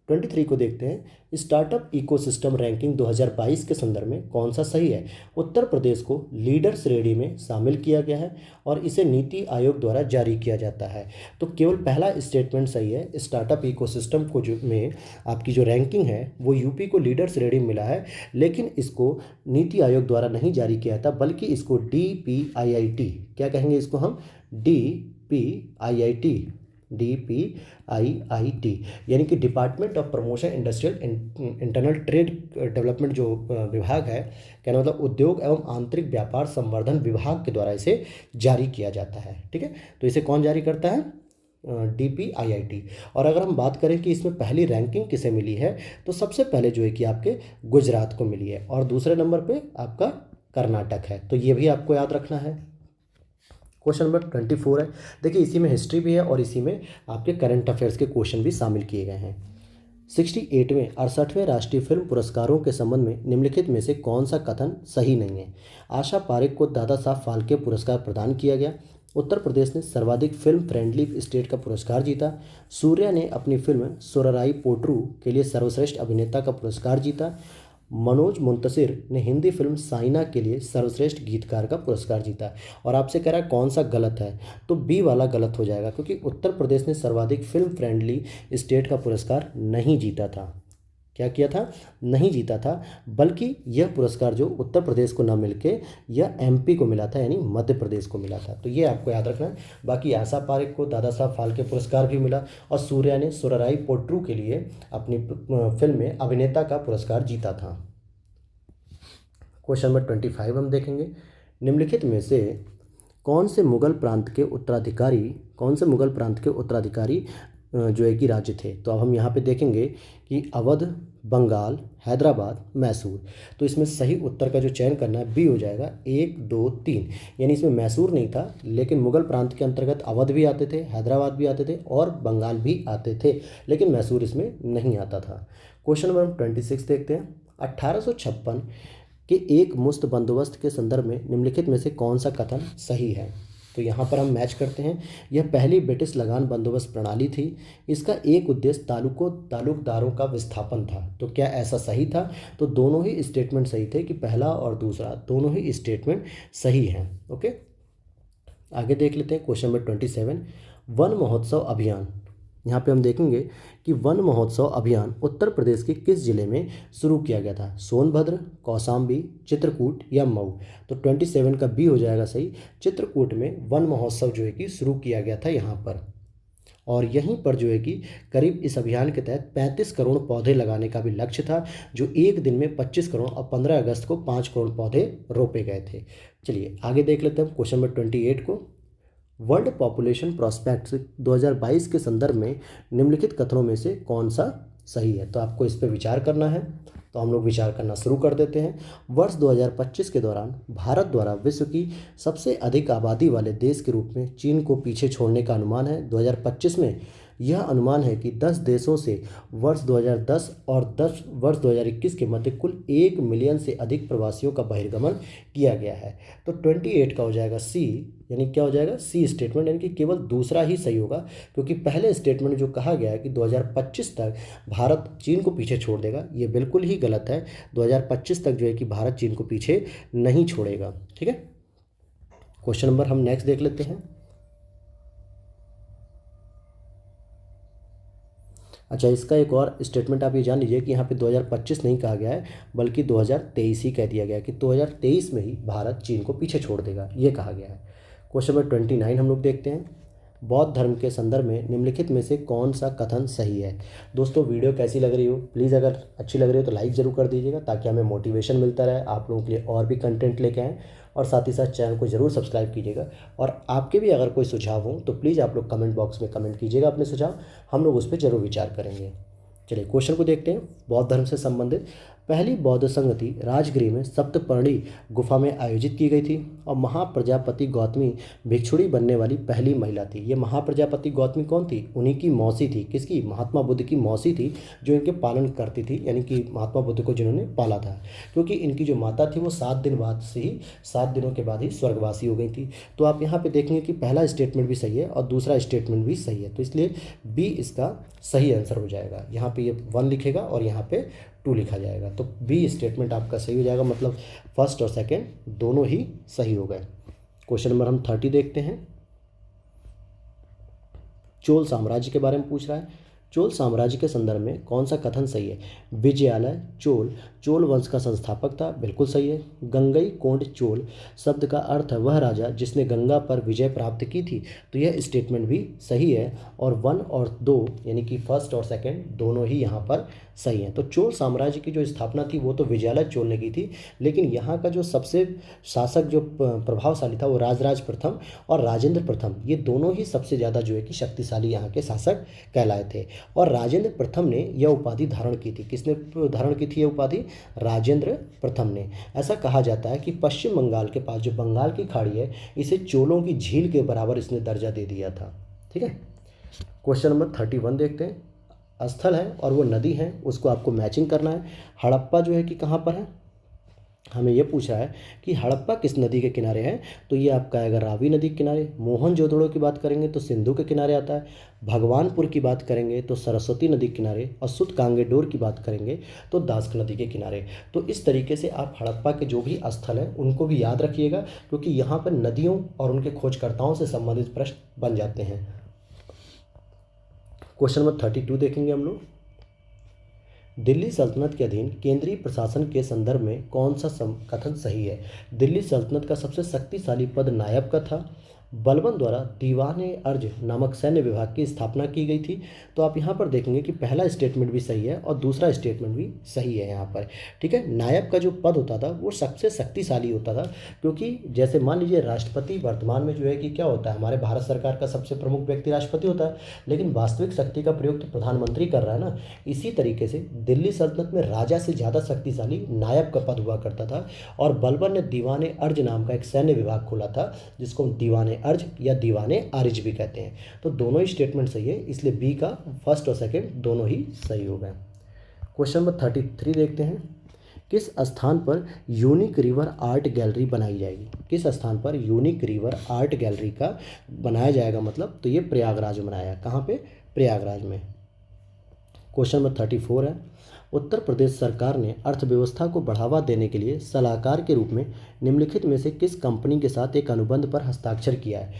23 को देखते हैं। स्टार्टअप इकोसिस्टम रैंकिंग 2022 के संदर्भ में कौन सा सही है? उत्तर प्रदेश को लीडर श्रेणी में शामिल किया गया है और इसे नीति आयोग द्वारा जारी किया जाता है। तो केवल पहला स्टेटमेंट सही है। स्टार्टअप इकोसिस्टम को जो में आपकी जो रैंकिंग है वो यूपी को लीडर श्रेणी में मिला है, लेकिन इसको नीति आयोग द्वारा नहीं जारी किया था, बल्कि इसको DPIIT, क्या कहेंगे इसको हम? DPIIT यानी कि department of promotion industrial internal trade development जो विभाग है, कहना मतलब उद्योग एवं आंतरिक व्यापार संवर्धन विभाग के द्वारा इसे जारी किया जाता है। ठीक है, तो इसे कौन जारी करता है? DPIIT। और अगर हम बात करें कि इसमें पहली रैंकिंग किसे मिली है, तो सबसे पहले जो है कि आपके गुजरात को मिली है और दूसरे नंबर पे आपका कर्नाटक है। तो ये भी आपको याद रखना है। क्वेश्चन नंबर 24 है। देखिए इसी में हिस्ट्री भी है और इसी में आपके करंट अफेयर्स के क्वेश्चन भी शामिल किए गए हैं। 68वें राष्ट्रीय फिल्म पुरस्कारों के संबंध में निम्नलिखित में से कौन सा कथन सही नहीं है? आशा पारेख को दादा साहब फाल्के पुरस्कार प्रदान किया गया। उत्तर प्रदेश ने सर्वाधिक फिल्म फ्रेंडली स्टेट का पुरस्कार जीता। सूर्या ने अपनी फिल्म सुरराई पोट्रू के लिए सर्वश्रेष्ठ अभिनेता का पुरस्कार जीता। मनोज मुंतशिर ने हिंदी फिल्म साइना के लिए सर्वश्रेष्ठ गीतकार का पुरस्कार जीता। और आपसे कह रहा है कौन सा गलत है, तो बी वाला गलत हो जाएगा, क्योंकि उत्तर प्रदेश ने सर्वाधिक फिल्म फ्रेंडली स्टेट का पुरस्कार नहीं जीता था। क्या किया था? नहीं जीता था, बल्कि यह पुरस्कार जो उत्तर प्रदेश को न मिलके यह MP को मिला था, यानी मध्य प्रदेश को मिला था। तो ये आपको याद रखना है। बाकी आशा पारेख को दादा साहब फाल्के पुरस्कार भी मिला और सूर्या ने सुरराई पोट्रू के लिए अपनी फिल्म में अभिनेता का पुरस्कार जीता था। क्वेश्चन नंबर 25 हम देखेंगे। निम्नलिखित में से कौन से मुगल प्रांत के उत्तराधिकारी जो है कि राज्य थे? तो अब हम यहाँ पे देखेंगे कि अवध, बंगाल, हैदराबाद, मैसूर। तो इसमें सही उत्तर का जो चयन करना है बी हो जाएगा 1 2 3, यानी इसमें मैसूर नहीं था, लेकिन मुगल प्रांत के अंतर्गत अवध भी आते थे, हैदराबाद भी आते थे और बंगाल भी आते थे, लेकिन मैसूर इसमें नहीं आता था। क्वेश्चन नंबर 26 देखते हैं। 1856 के एक मुश्त बंदोबस्त के संदर्भ में निम्नलिखित में से कौन सा कथन सही है? तो यहाँ पर हम मैच करते हैं। यह पहली ब्रिटिश लगान बंदोबस्त प्रणाली थी। इसका एक उद्देश्य ताल्लुकदारों का विस्थापन था। तो क्या ऐसा सही था? तो दोनों ही स्टेटमेंट सही थे कि पहला और दूसरा दोनों ही स्टेटमेंट सही हैं। ओके, आगे देख लेते हैं क्वेश्चन नंबर 27। वन महोत्सव अभियान। यहाँ पे हम देखेंगे कि वन महोत्सव अभियान उत्तर प्रदेश के किस जिले में शुरू किया गया था? सोनभद्र, कौशाम्बी, चित्रकूट या मऊ? तो 27 का बी हो जाएगा सही। चित्रकूट में वन महोत्सव जो है कि शुरू किया गया था यहाँ पर, और यहीं पर जो है कि करीब इस अभियान के तहत 35 करोड़ पौधे लगाने का भी लक्ष्य था, जो एक दिन में 25 करोड़ और 15 अगस्त को 5 करोड़ पौधे रोपे गए थे। चलिए आगे देख लेते हैं क्वेश्चन नंबर 28 को। वर्ल्ड पॉपुलेशन प्रॉस्पेक्ट्स 2022 के संदर्भ में निम्नलिखित कथनों में से कौन सा सही है? तो आपको इस पर विचार करना है, तो हम लोग विचार करना शुरू कर देते हैं। वर्ष 2025 के दौरान भारत द्वारा विश्व की सबसे अधिक आबादी वाले देश के रूप में चीन को पीछे छोड़ने का अनुमान है। 2025 में यह अनुमान है कि 10 देशों से वर्ष 2010 और वर्ष 2021 के मध्य कुल 1 मिलियन से अधिक प्रवासियों का बहिर्गमन किया गया है। तो 28 का हो जाएगा सी, यानी क्या हो जाएगा? सी स्टेटमेंट, यानी कि केवल दूसरा ही सही होगा, क्योंकि पहले स्टेटमेंट जो कहा गया है कि 2025 तक भारत चीन को पीछे छोड़ देगा, ये बिल्कुल ही गलत है। 2025 तक जो है कि भारत चीन को पीछे नहीं छोड़ेगा। ठीक है, क्वेश्चन नंबर हम नेक्स्ट देख लेते हैं। अच्छा, इसका एक और स्टेटमेंट आप ये जान लीजिए कि यहाँ पे 2025 नहीं कहा गया है, बल्कि 2023 ही कह दिया गया है कि 2023 में ही भारत चीन को पीछे छोड़ देगा, ये कहा गया है। क्वेश्चन नंबर 29 हम लोग देखते हैं। बौद्ध धर्म के संदर्भ में निम्नलिखित में से कौन सा कथन सही है? दोस्तों वीडियो कैसी लग रही हो, प्लीज़ अगर अच्छी लग रही हो तो लाइक ज़रूर कर दीजिएगा, ताकि हमें मोटिवेशन मिलता रहे आप लोगों के लिए और भी कंटेंट लेके आएँ। और साथ ही साथ चैनल को ज़रूर सब्सक्राइब कीजिएगा। और आपके भी अगर कोई सुझाव हो तो प्लीज़ आप लोग कमेंट बॉक्स में कमेंट कीजिएगा अपने सुझाव, हम लोग उस पर ज़रूर विचार करेंगे। चलिए क्वेश्चन को देखते हैं। बौद्ध धर्म से संबंधित पहली बौद्ध संगति राजगृह में सप्तपर्णी गुफा में आयोजित की गई थी, और महाप्रजापति गौतमी भिक्षुणी बनने वाली पहली महिला थी। ये महाप्रजापति गौतमी कौन थी? उन्हीं की मौसी थी। किसकी? महात्मा बुद्ध की मौसी थी, जो इनके पालन करती थी, यानी कि महात्मा बुद्ध को जिन्होंने पाला था। क्योंकि इनकी जो माता थी वो 7 दिनों के बाद ही स्वर्गवासी हो गई थी। तो आप यहाँ पे देखेंगे कि पहला स्टेटमेंट भी सही है और दूसरा स्टेटमेंट भी सही है, तो इसलिए बी इसका सही आंसर हो जाएगा। यहाँ पे ये 1 लिखेगा और यहाँ पे 2 लिखा जाएगा, तो बी स्टेटमेंट आपका सही हो जाएगा। मतलब फर्स्ट और सेकंड दोनों ही सही हो गए। क्वेश्चन नंबर हम 30 देखते हैं। चोल साम्राज्य के बारे में पूछ रहा है। चोल साम्राज्य के संदर्भ में कौन सा कथन सही है? विजयालय चोल वंश का संस्थापक था, बिल्कुल सही है। गंगई कोंड चोल शब्द का अर्थ है वह राजा जिसने गंगा पर विजय प्राप्त की थी, तो यह स्टेटमेंट भी सही है। और 1 और 2 यानी कि फर्स्ट और सेकंड दोनों ही यहाँ पर सही हैं। तो चोल साम्राज्य की जो स्थापना थी वो तो विजयालय चोल ने की थी, लेकिन यहाँ का जो सबसे शासक जो प्रभावशाली था वो राजराज प्रथम और राजेंद्र प्रथम, ये दोनों ही सबसे ज़्यादा जो है कि शक्तिशाली यहाँ के शासक कहलाए थे। और राजेंद्र प्रथम ने यह उपाधि धारण की थी। किसने धारण की थी यह उपाधि? राजेंद्र प्रथम ने। ऐसा कहा जाता है कि पश्चिम बंगाल के पास जो बंगाल की खाड़ी है, इसे चोलों की झील के बराबर इसने दर्जा दे दिया था। ठीक है, क्वेश्चन नंबर 31 देखते हैं। स्थल है और वो नदी है, उसको आपको मैचिंग करना है। हड़प्पा जो है कि कहाँ पर है? हमें ये पूछा है कि हड़प्पा किस नदी के किनारे है, तो ये आपका आएगा रावी नदी के किनारे। मोहनजोदड़ो की बात करेंगे तो सिंधु के किनारे आता है। भगवानपुर की बात करेंगे तो सरस्वती नदी के किनारे, और सुतकांगेडोर की बात करेंगे तो दास्क नदी के किनारे। तो इस तरीके से आप हड़प्पा के जो भी स्थल हैं उनको भी याद रखिएगा, क्योंकि यहाँ पर नदियों और उनके खोजकर्ताओं से संबंधित प्रश्न बन जाते हैं। क्वेश्चन नंबर 32 देखेंगे हम लोग। दिल्ली सल्तनत के अधीन केंद्रीय प्रशासन के संदर्भ में कौन सा कथन सही है? दिल्ली सल्तनत का सबसे शक्तिशाली पद नायब का था। बलबन द्वारा दीवान अर्ज नामक सैन्य विभाग की स्थापना की गई थी। तो आप यहाँ पर देखेंगे कि पहला स्टेटमेंट भी सही है और दूसरा स्टेटमेंट भी सही है यहाँ पर। ठीक है, नायब का जो पद होता था वो सबसे शक्तिशाली होता था, क्योंकि जैसे मान लीजिए राष्ट्रपति वर्तमान में जो है कि क्या होता है, हमारे भारत सरकार का सबसे प्रमुख व्यक्ति राष्ट्रपति होता है, लेकिन वास्तविक शक्ति का प्रयोग तो प्रधानमंत्री कर रहा है ना। इसी तरीके से दिल्ली सल्तनत में राजा से ज़्यादा शक्तिशाली नायब का पद हुआ करता था, और बलबन ने दीवान अर्ज नाम का एक सैन्य विभाग खोला था, जिसको दीवान अर्ज या दीवाने आरिज भी कहते हैं। तो दोनों ही स्टेटमेंट सही है, इसलिए बी का फर्स्ट और सेकंड दोनों ही सही हो गए। क्वेश्चन नंबर 33 देखते हैं। किस स्थान पर यूनिक रिवर आर्ट गैलरी बनाई जाएगी? किस स्थान पर यूनिक रिवर आर्ट गैलरी का बनाया जाएगा? मतलब तो ये प्रयागराज में बनाया है। कहाँ पे? प्रयागराज में। क्वेश्चन नंबर 34 है, उत्तर प्रदेश सरकार ने अर्थव्यवस्था को बढ़ावा देने के लिए सलाहकार के रूप में निम्नलिखित में से किस कंपनी के साथ एक अनुबंध पर हस्ताक्षर किया है?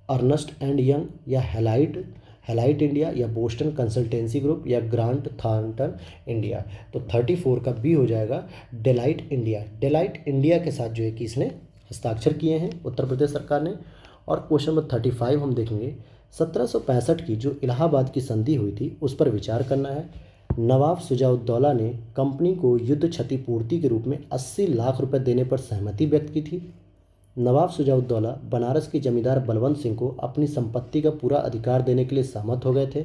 अर्नस्ट एंड यंग, या हेलाइट इंडिया, या बोस्टन कंसल्टेंसी ग्रुप, या ग्रांट थॉर्नटन इंडिया? तो 34 का बी हो जाएगा डेलाइट इंडिया। डेलाइट इंडिया के साथ जो है कि इसने हस्ताक्षर किए हैं उत्तर प्रदेश सरकार ने। और क्वेश्चन नंबर 35 हम देखेंगे, 1765 की जो इलाहाबाद की संधि हुई थी उस पर विचार करना है। नवाब सुजाउद्दौला ने कंपनी को युद्ध क्षतिपूर्ति के रूप में 80 लाख रुपए देने पर सहमति व्यक्त की थी। नवाब सुजाउद्दौला बनारस के जमींदार बलवंत सिंह को अपनी संपत्ति का पूरा अधिकार देने के लिए सहमत हो गए थे।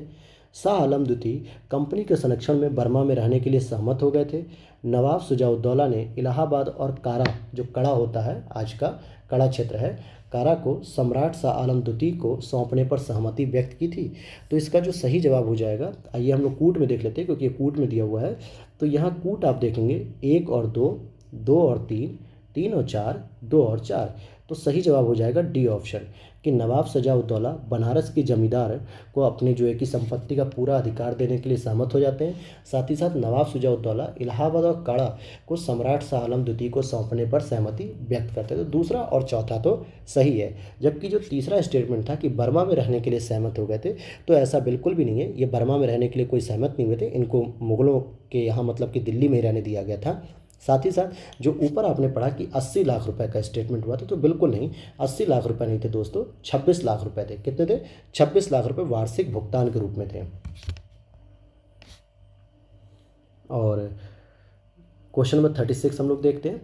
शाह आलम द्वितीय कंपनी के संरक्षण में बर्मा में रहने के लिए सहमत हो गए थे। नवाब सुजाउद्दौला ने इलाहाबाद और कारा, जो कड़ा होता है, आज का कड़ा क्षेत्र है, कारा को सम्राट शाह आलम द्वितीय को सौंपने पर सहमति व्यक्त की थी। तो इसका जो सही जवाब हो जाएगा, आइए हम लोग कूट में देख लेते हैं क्योंकि ये कूट में दिया हुआ है। तो यहाँ कूट आप देखेंगे 1 और 2, 2 और 3, 3 और 4, 2 और 4। तो सही जवाब हो जाएगा डी ऑप्शन, कि नवाब सुजाउद्दौला बनारस के जमींदार को अपने जो है कि संपत्ति का पूरा अधिकार देने के लिए सहमत हो जाते हैं। साथ ही साथ नवाब सुजाउद्दौला इलाहाबाद और काड़ा को सम्राट शाह आलम द्वितीय को सौंपने पर सहमति व्यक्त करते हैं। तो दूसरा और चौथा तो सही है। जबकि जो तीसरा स्टेटमेंट था कि बर्मा में रहने के लिए सहमत हो गए थे, तो ऐसा बिल्कुल भी नहीं है। ये बर्मा में रहने के लिए कोई सहमत नहीं हुए थे, इनको मुगलों के यहाँ मतलब कि दिल्ली में ही रहने दिया गया था। साथ ही साथ जो ऊपर आपने पढ़ा कि 80 लाख रुपए का स्टेटमेंट हुआ था, तो बिल्कुल नहीं, 80 लाख रुपए नहीं थे दोस्तों, 26 लाख रुपए थे। कितने थे? 26 लाख रुपए वार्षिक भुगतान के रूप में थे। और क्वेश्चन नंबर 36 हम लोग देखते हैं,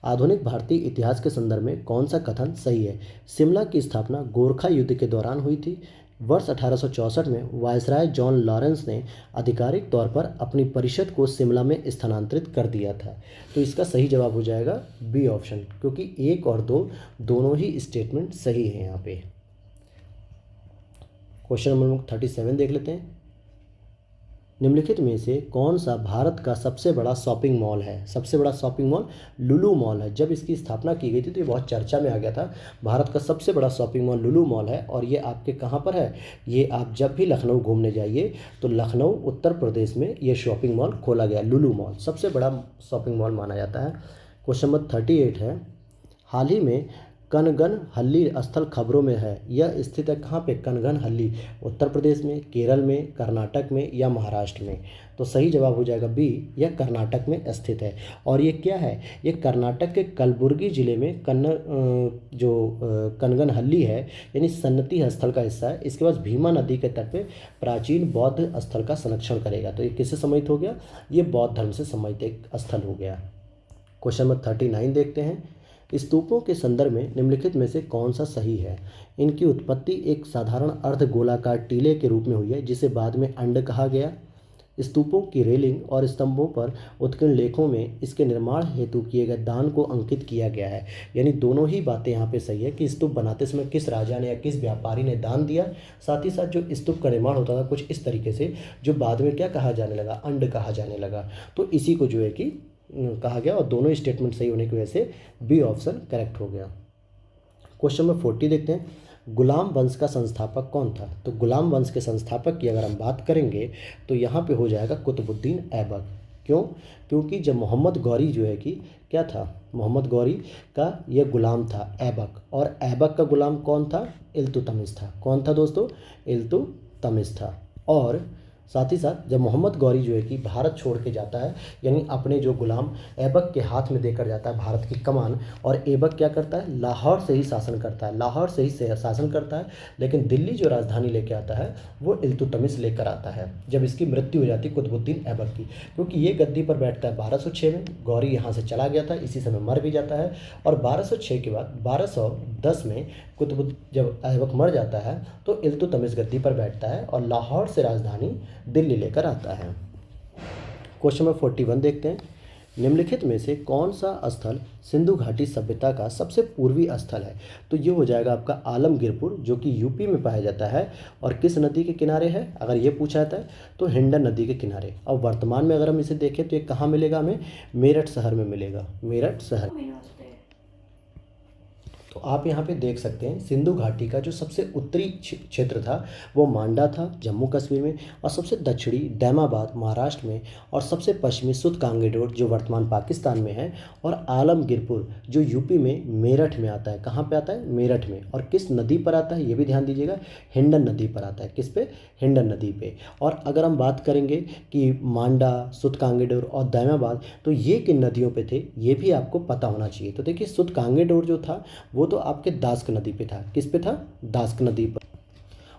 आधुनिक भारतीय इतिहास के संदर्भ में कौन सा कथन सही है? शिमला की स्थापना गोरखा युद्ध के दौरान हुई थी। वर्ष 1864 में वायसराय जॉन लॉरेंस ने आधिकारिक तौर पर अपनी परिषद को शिमला में स्थानांतरित कर दिया था। तो इसका सही जवाब हो जाएगा बी ऑप्शन, क्योंकि 1 और 2 दोनों ही स्टेटमेंट सही है यहाँ पे। क्वेश्चन नंबर 37 देख लेते हैं, निम्नलिखित में से कौन सा भारत का सबसे बड़ा शॉपिंग मॉल है? सबसे बड़ा शॉपिंग मॉल लुलु मॉल है। जब इसकी स्थापना की गई थी तो ये बहुत चर्चा में आ गया था। भारत का सबसे बड़ा शॉपिंग मॉल लुलु मॉल है। और ये आपके कहाँ पर है? ये आप जब भी लखनऊ घूमने जाइए तो लखनऊ उत्तर प्रदेश में ये शॉपिंग मॉल खोला गया। लुलु मॉल सबसे बड़ा शॉपिंग मॉल माना जाता है। क्वेश्चन नंबर 38 है, हाल ही में कनगनहल्ली स्थल खबरों में है, यह स्थित है कहाँ पे? कनगनहल्ली उत्तर प्रदेश में, केरल में, कर्नाटक में, या महाराष्ट्र में? तो सही जवाब हो जाएगा बी, यह कर्नाटक में स्थित है। और ये क्या है? ये कर्नाटक के कलबुर्गी जिले में कनगनहल्ली है, यानी सन्नती स्थल का हिस्सा है। इसके बाद भीमा नदी के तट पे प्राचीन बौद्ध स्थल का संरक्षण करेगा। तो ये किससे सम्मिलित हो गया? ये बौद्ध धर्म से सम्मिलित एक स्थल हो गया। क्वेश्चन नंबर 39 देखते हैं, स्तूपों के संदर्भ में निम्नलिखित में से कौन सा सही है? इनकी उत्पत्ति एक साधारण अर्धगोलाकार टीले के रूप में हुई है, जिसे बाद में अंड कहा गया। स्तूपों की रेलिंग और स्तंभों पर उत्कीर्ण लेखों में इसके निर्माण हेतु किए गए दान को अंकित किया गया है। यानी दोनों ही बातें यहाँ पे सही है कि स्तूप बनाते समय किस राजा ने या किस व्यापारी ने दान दिया। साथ ही साथ जो स्तूप का निर्माण होता था कुछ इस तरीके से, जो बाद में क्या कहा जाने लगा? अंड कहा जाने लगा। तो इसी को जो है कि कहा गया, और दोनों स्टेटमेंट सही होने की वजह से बी ऑप्शन करेक्ट हो गया। क्वेश्चन नंबर 40 देखते हैं, गुलाम वंश का संस्थापक कौन था? तो गुलाम वंश के संस्थापक की अगर हम बात करेंगे तो यहाँ पे हो जाएगा कुतुबुद्दीन ऐबक। क्यों? क्योंकि जब मोहम्मद गौरी जो है कि क्या था? मोहम्मद गौरी का यह गुलाम था ऐबक, और ऐबक का गुलाम कौन था? इल्तुतमिश था। कौन था दोस्तों? इल्तुतमिश था। और साथ ही साथ जब मोहम्मद गौरी जो है कि भारत छोड़ के जाता है, यानी अपने जो गुलाम ऐबक के हाथ में देकर जाता है भारत की कमान, और ऐबक क्या करता है? लाहौर से ही शासन करता है, लाहौर से ही शासन करता है। लेकिन दिल्ली जो राजधानी लेके आता है वो इल्तुतमिश लेकर आता है, जब इसकी मृत्यु हो जाती है कुतुबुद्दीन ऐबक की। क्योंकि ये गद्दी पर बैठता है 1206 में, गौरी यहाँ से चला गया था, इसी समय मर भी जाता है। और 1206 के बाद 1210 में जब ऐबक मर जाता है तो इल्तुतमिश गद्दी पर बैठता है और लाहौर से राजधानी दिल्ली लेकर आता है। क्वेश्चन नंबर 41 देखते हैं, निम्नलिखित में से कौन सा स्थल सिंधु घाटी सभ्यता का सबसे पूर्वी स्थल है? तो ये हो जाएगा आपका आलमगीरपुर, जो कि यूपी में पाया जाता है और किस नदी के किनारे है अगर ये पूछा जाता है तो हिंडन नदी के किनारे। अब वर्तमान में अगर हम इसे देखें तो ये कहाँ मिलेगा हमें? मेरठ शहर में मिलेगा, मेरठ शहर। तो आप यहाँ पे देख सकते हैं सिंधु घाटी का जो सबसे उत्तरी क्षेत्र था वो मांडा था जम्मू कश्मीर में, और सबसे दक्षिणी दैमाबाद महाराष्ट्र में, और सबसे पश्चिमी सुतकांगेडोर जो वर्तमान पाकिस्तान में है, और आलमगीरपुर जो यूपी में मेरठ में आता है। कहाँ पे आता है? मेरठ में। और किस नदी पर आता है ये भी ध्यान दीजिएगा, हिंडन नदी पर आता है। किस पे? हिंडन नदी पे। और अगर हम बात करेंगे कि मांडा, सुतकांगेडोर और दैमाबाद तो ये किन नदियों पे थे ये भी आपको पता होना चाहिए। तो देखिए सुतकांगेडोर जो था वो तो आपके दास्क नदी पे था। किस पे था? दास्क नदी पर।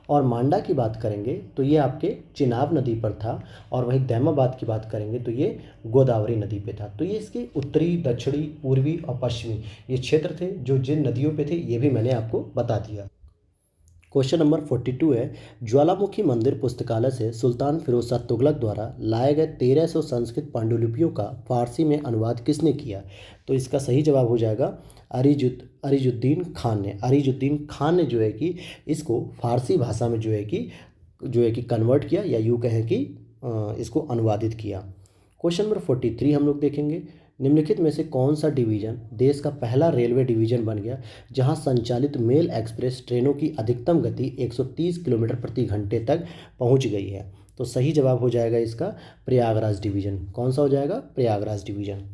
और मांडा की बात करेंगे तो ये आपके चिनाब नदी पर था, और वहीं दैमाबाद की बात करेंगे तो ये गोदावरी नदी पे था। तो ये इसके उत्तरी, दक्षिणी, पूर्वी और पश्चिमी ये क्षेत्र थे जो जिन नदियों पे थे ये भी मैंने आपको बता दिया। क्वेश्चन नंबर 42 है, ज्वालामुखी मंदिर पुस्तकालय से सुल्तान फिरोज शाह तुगलक द्वारा लाए गए 1300 संस्कृत पांडुलिपियों का फारसी में अनुवाद किसने किया? तो इसका सही जवाब हो जाएगा अरीजुद्दीन खान ने। अरीजुद्दीन खान ने जो है कि इसको फारसी भाषा में जो है कि कन्वर्ट किया, या यूँ कहें कि इसको अनुवादित किया। क्वेश्चन नंबर 43 हम लोग देखेंगे, निम्नलिखित में से कौन सा डिवीज़न देश का पहला रेलवे डिवीज़न बन गया जहां संचालित मेल एक्सप्रेस ट्रेनों की अधिकतम गति 130 किलोमीटर प्रति घंटे तक पहुंच गई है? तो सही जवाब हो जाएगा इसका प्रयागराज डिवीज़न। कौन सा हो जाएगा? प्रयागराज डिवीज़न।